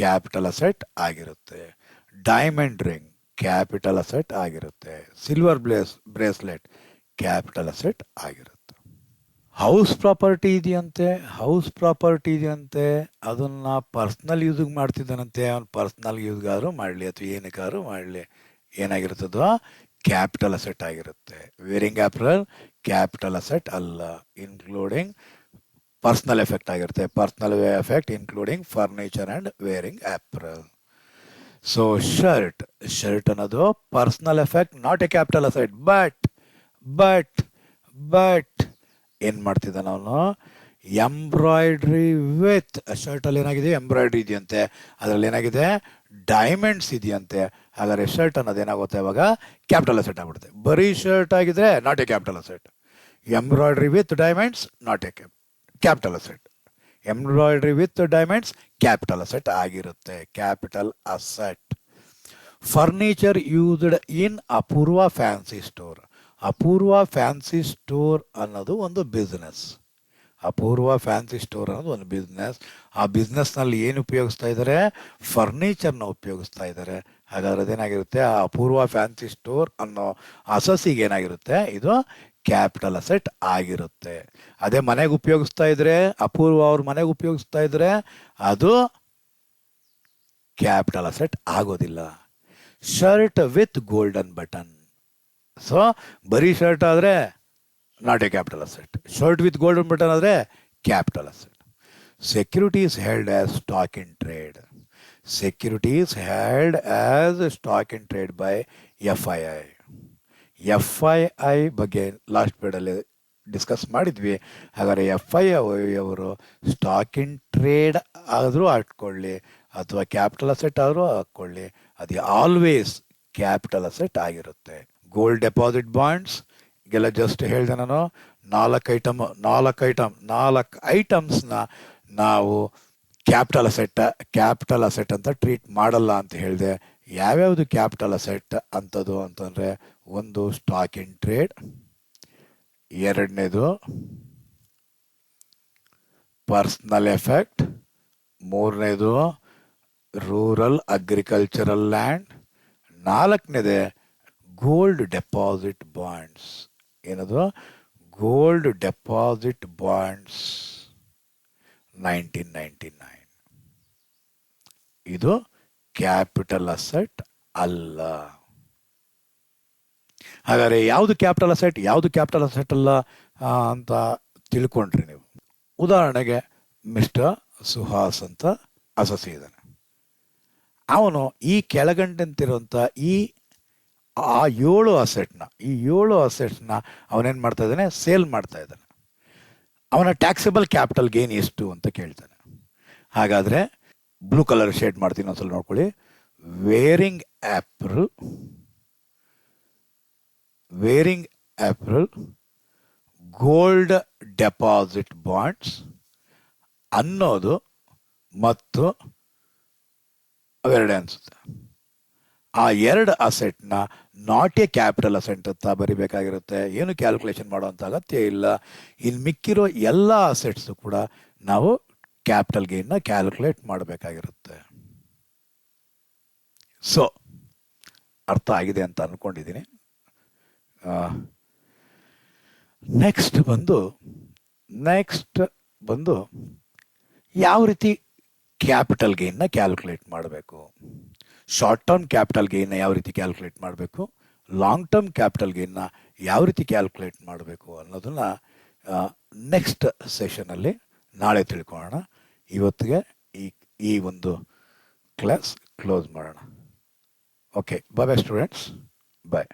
ಕ್ಯಾಪಿಟಲ್ ಅಸೆಟ್ ಆಗಿರುತ್ತೆ. ಡೈಮಂಡ್ ರಿಂಗ್ ಕ್ಯಾಪಿಟಲ್ ಅಸೆಟ್ ಆಗಿರುತ್ತೆ. ಸಿಲ್ವರ್ ಬ್ರೇಸ್ಲೆಟ್ ಕ್ಯಾಪಿಟಲ್ ಅಸೆಟ್ ಆಗಿರುತ್ತೆ. ಹೌಸ್ ಪ್ರಾಪರ್ಟಿ ಇದೆಯಂತೆ, ಅದನ್ನ ಪರ್ಸ್ನಲ್ ಯೂಸ್ಗೆ ಮಾಡ್ತಿದ್ದಾನಂತೆ. ಅವ್ನು ಪರ್ಸ್ನಲ್ ಯೂಸ್ಗಾದ್ರು ಮಾಡಲಿ ಅಥವಾ ಏನಕ್ಕಾದ್ರು ಮಾಡಲಿ, ಏನಾಗಿರುತ್ತದೋ ಕ್ಯಾಪಿಟಲ್ ಅಸೆಟ್ ಆಗಿರುತ್ತೆ. ವೇರಿಂಗ್ ಆಪ್ರಲ್ ಕ್ಯಾಪಿಟಲ್ ಅಸೆಟ್ ಅಲ್ಲ, ಇನ್ಕ್ಲೂಡಿಂಗ್ ಪರ್ಸ್ನಲ್ ಎಫೆಕ್ಟ್ ಆಗಿರುತ್ತೆ. Personal effect including furniture and wearing apparel. So shirt ಅನ್ನೋದು personal effect, not a capital asset. But ಏನ್ ಮಾಡ್ತಿದ್ದಾನೆ ಅವನು, ಎಂಬ್ರಾಯ್ಡ್ರಿ ವಿತ್ ಶರ್ಟಲ್ಲಿ ಏನಾಗಿದೆ, ಎಂಬ್ರಾಯ್ಡ್ರಿ ಇದೆಯಂತೆ, ಅದರಲ್ಲಿ ಏನಾಗಿದೆ, ಡೈಮಂಡ್ಸ್ ಇದೆಯಂತೆ. ಹಾಗಾದ್ರೆ ಶರ್ಟ್ ಅನ್ನೋದು ಏನಾಗುತ್ತೆ, ಅವಾಗ ಕ್ಯಾಪಿಟಲ್ ಅಸೆಟ್ ಆಗ್ಬಿಡುತ್ತೆ. ಬರೀ ಶರ್ಟ್ ಆಗಿದ್ರೆ not a capital asset. Embroidery with diamonds not a capital asset. Embroidery with diamonds capital asset ಆಗಿರುತ್ತೆ. Capital asset. Furniture used in Apoorva fancy store. Apoorva fancy store ಅನ್ನೋದು ಒಂದು ಬಿಸ್ನೆಸ್. ಅಪೂರ್ವ ಫ್ಯಾನ್ಸಿ ಸ್ಟೋರ್ ಅನ್ನೋದು ಒಂದು business. ಆ ಬಿಸ್ನೆಸ್ನಲ್ಲಿ ಏನು ಉಪಯೋಗಿಸ್ತಾ ಇದ್ದಾರೆ? ಫರ್ನಿಚರ್ನ ಉಪಯೋಗಿಸ್ತಾ ಇದ್ದಾರೆ. ಹಾಗಾದ್ರೆ ಅದೇನಾಗಿರುತ್ತೆ? ಆ ಅಪೂರ್ವ ಫ್ಯಾನ್ಸಿ ಸ್ಟೋರ್ ಅನ್ನೋ ಅಸಸಿಗೆ ಏನಾಗಿರುತ್ತೆ? ಇದು ಕ್ಯಾಪಿಟಲ್ ಅಸೆಟ್ ಆಗಿರುತ್ತೆ. ಅದೇ ಮನೆಗೆ ಉಪಯೋಗಿಸ್ತಾ ಇದ್ರೆ, ಅಪೂರ್ವ ಅವ್ರ ಮನೆಗೆ ಉಪಯೋಗಿಸ್ತಾ ಇದ್ರೆ ಅದು ಕ್ಯಾಪಿಟಲ್ ಅಸೆಟ್ ಆಗೋದಿಲ್ಲ. Shirt with golden button. So ಬರೀ ಶರ್ಟ್ ಆದರೆ not a capital asset. Shirt with golden button ಆದರೆ capital asset. Securities held as stock in trade. Securities held as stock in trade by FII. FII ಬಗ್ಗೆ last ಪೀರಿಯಡಲ್ಲಿ discuss ಮಾಡಿದ್ವಿ. ಹಾಗಾದರೆ FII ಅವರು stock in trade ಆದರೂ ಹಾಕ್ಕೊಳ್ಳಿ ಅಥವಾ capital asset ಆದರೂ ಹಾಕ್ಕೊಳ್ಳಿ, ಅದು ಆಲ್ವೇಸ್ ಕ್ಯಾಪಿಟಲ್ ಅಸೆಟ್ ಆಗಿರುತ್ತೆ. ಗೋಲ್ಡ್ ಡೆಪಾಸಿಟ್ ಬಾಂಡ್ಸ್ ಈಗೆಲ್ಲ ಜಸ್ಟ್ ಹೇಳಿದೆ ನಾನು. 4 ಐಟಮ್ಸ್ನ ನಾವು ಕ್ಯಾಪಿಟಲ್ ಅಸೆಟ್ ಅಂತ ಟ್ರೀಟ್ ಮಾಡಲ್ಲ ಅಂತ ಹೇಳಿದೆ. ಯಾವ್ಯಾವುದು ಕ್ಯಾಪಿಟಲ್ ಅಸೆಟ್ ಅಂಥದ್ದು ಅಂತಂದರೆ, ಒಂದು ಸ್ಟಾಕ್ ಇನ್ ಟ್ರೇಡ್, ಎರಡನೇದು ಪರ್ಸ್ನಲ್ ಎಫೆಕ್ಟ್, ಮೂರನೇದು ರೂರಲ್ ಅಗ್ರಿಕಲ್ಚರಲ್ ಲ್ಯಾಂಡ್, ನಾಲ್ಕನೇದೇ ಗೋಲ್ಡ್ ಡೆಪಾಸಿಟ್ ಬಾಂಡ್ಸ್. ಏನದು? Gold deposit bonds 1999. ಇದು ಕ್ಯಾಪಿಟಲ್ ಅಸೆಟ್ ಅಲ್ಲ. ಹಾಗಾದರೆ ಯಾವುದು ಕ್ಯಾಪಿಟಲ್ ಅಸೆಟ್, ಯಾವುದು ಕ್ಯಾಪಿಟಲ್ ಅಸೆಟ್ ಅಲ್ಲ ಅಂತ ತಿಳ್ಕೊಂಡ್ರಿ ನೀವು. ಉದಾಹರಣೆಗೆ ಮಿಸ್ಟರ್ ಸುಹಾಸ್ ಅಂತ ಅಸಸಿ ಇದ್ದಾನೆ. ಅವನು ಈ ಕೆಳಗಂಡಂತಿರುವಂಥ ಆ 7 ಅಸೆಟ್ಸ್ನ ಅವನೇನು ಮಾಡ್ತಾ ಇದ್ದಾನೆ? ಸೇಲ್ ಮಾಡ್ತಾ ಇದ್ದಾನೆ. ಅವನ ಟ್ಯಾಕ್ಸಬಲ್ ಕ್ಯಾಪಿಟಲ್ ಗೇನ್ ಎಷ್ಟು ಅಂತ ಕೇಳ್ತಾನೆ. ಹಾಗಾದರೆ ಬ್ಲೂ ಕಲರ್ ಶೇಡ್ ಮಾಡ್ತೀನಿ, ಒಂದ್ಸಲ ನೋಡ್ಕೊಳ್ಳಿ. ವೇರಿಂಗ್ ಆ್ಯಪ್ರಿಲ್ ಗೋಲ್ಡ್ ಡೆಪಾಸಿಟ್ ಬಾಂಡ್ಸ್ ಅನ್ನೋದು ಮತ್ತು ಅವೆರಡೇ ಅನಿಸುತ್ತೆ. ಆ 2 ಅಸೆಟ್ನ ನಾಟ್ ಎ ಕ್ಯಾಪಿಟಲ್ ಅಸೆಟ್ ಅಂತ ಬರಿಬೇಕಾಗಿರುತ್ತೆ. ಏನು ಕ್ಯಾಲ್ಕುಲೇಷನ್ ಮಾಡುವಂಥ ಅಗತ್ಯ ಇಲ್ಲ. ಇನ್ನು ಮಿಕ್ಕಿರೋ ಎಲ್ಲ ಅಸೆಟ್ಸು ಕೂಡ ನಾವು ಕ್ಯಾಪಿಟಲ್ ಗೇನ್ನ ಕ್ಯಾಲ್ಕುಲೇಟ್ ಮಾಡಬೇಕಾಗಿರುತ್ತೆ. ಸೊ ಅರ್ಥ ಆಗಿದೆ ಅಂತ ಅಂದ್ಕೊಂಡಿದ್ದೀನಿ. ನೆಕ್ಸ್ಟ್ ಬಂದು ಯಾವ ರೀತಿ ಕ್ಯಾಪಿಟಲ್ ಗೇನ್ನ ಕ್ಯಾಲ್ಕುಲೇಟ್ ಮಾಡಬೇಕು, ಶಾರ್ಟ್ ಟರ್ಮ್ ಕ್ಯಾಪಿಟಲ್ ಗೇನ್ನ ಯಾವ ರೀತಿ ಕ್ಯಾಲ್ಕುಲೇಟ್ ಮಾಡಬೇಕು, ಲಾಂಗ್ ಟರ್ಮ್ ಕ್ಯಾಪಿಟಲ್ ಗೇನ್ನ ಯಾವ ರೀತಿ ಕ್ಯಾಲ್ಕುಲೇಟ್ ಮಾಡಬೇಕು ಅನ್ನೋದನ್ನು ನೆಕ್ಸ್ಟ್ ಸೆಷನಲ್ಲಿ ನಾಳೆ ತಿಳ್ಕೊಳ್ಳೋಣ. ಇವತ್ತಿಗೆ ಈ ಒಂದು ಕ್ಲಾಸ್ ಕ್ಲೋಸ್ ಮಾಡೋಣ. ಓಕೆ, ಬಾಯ್ ಸ್ಟೂಡೆಂಟ್ಸ್, ಬಾಯ್.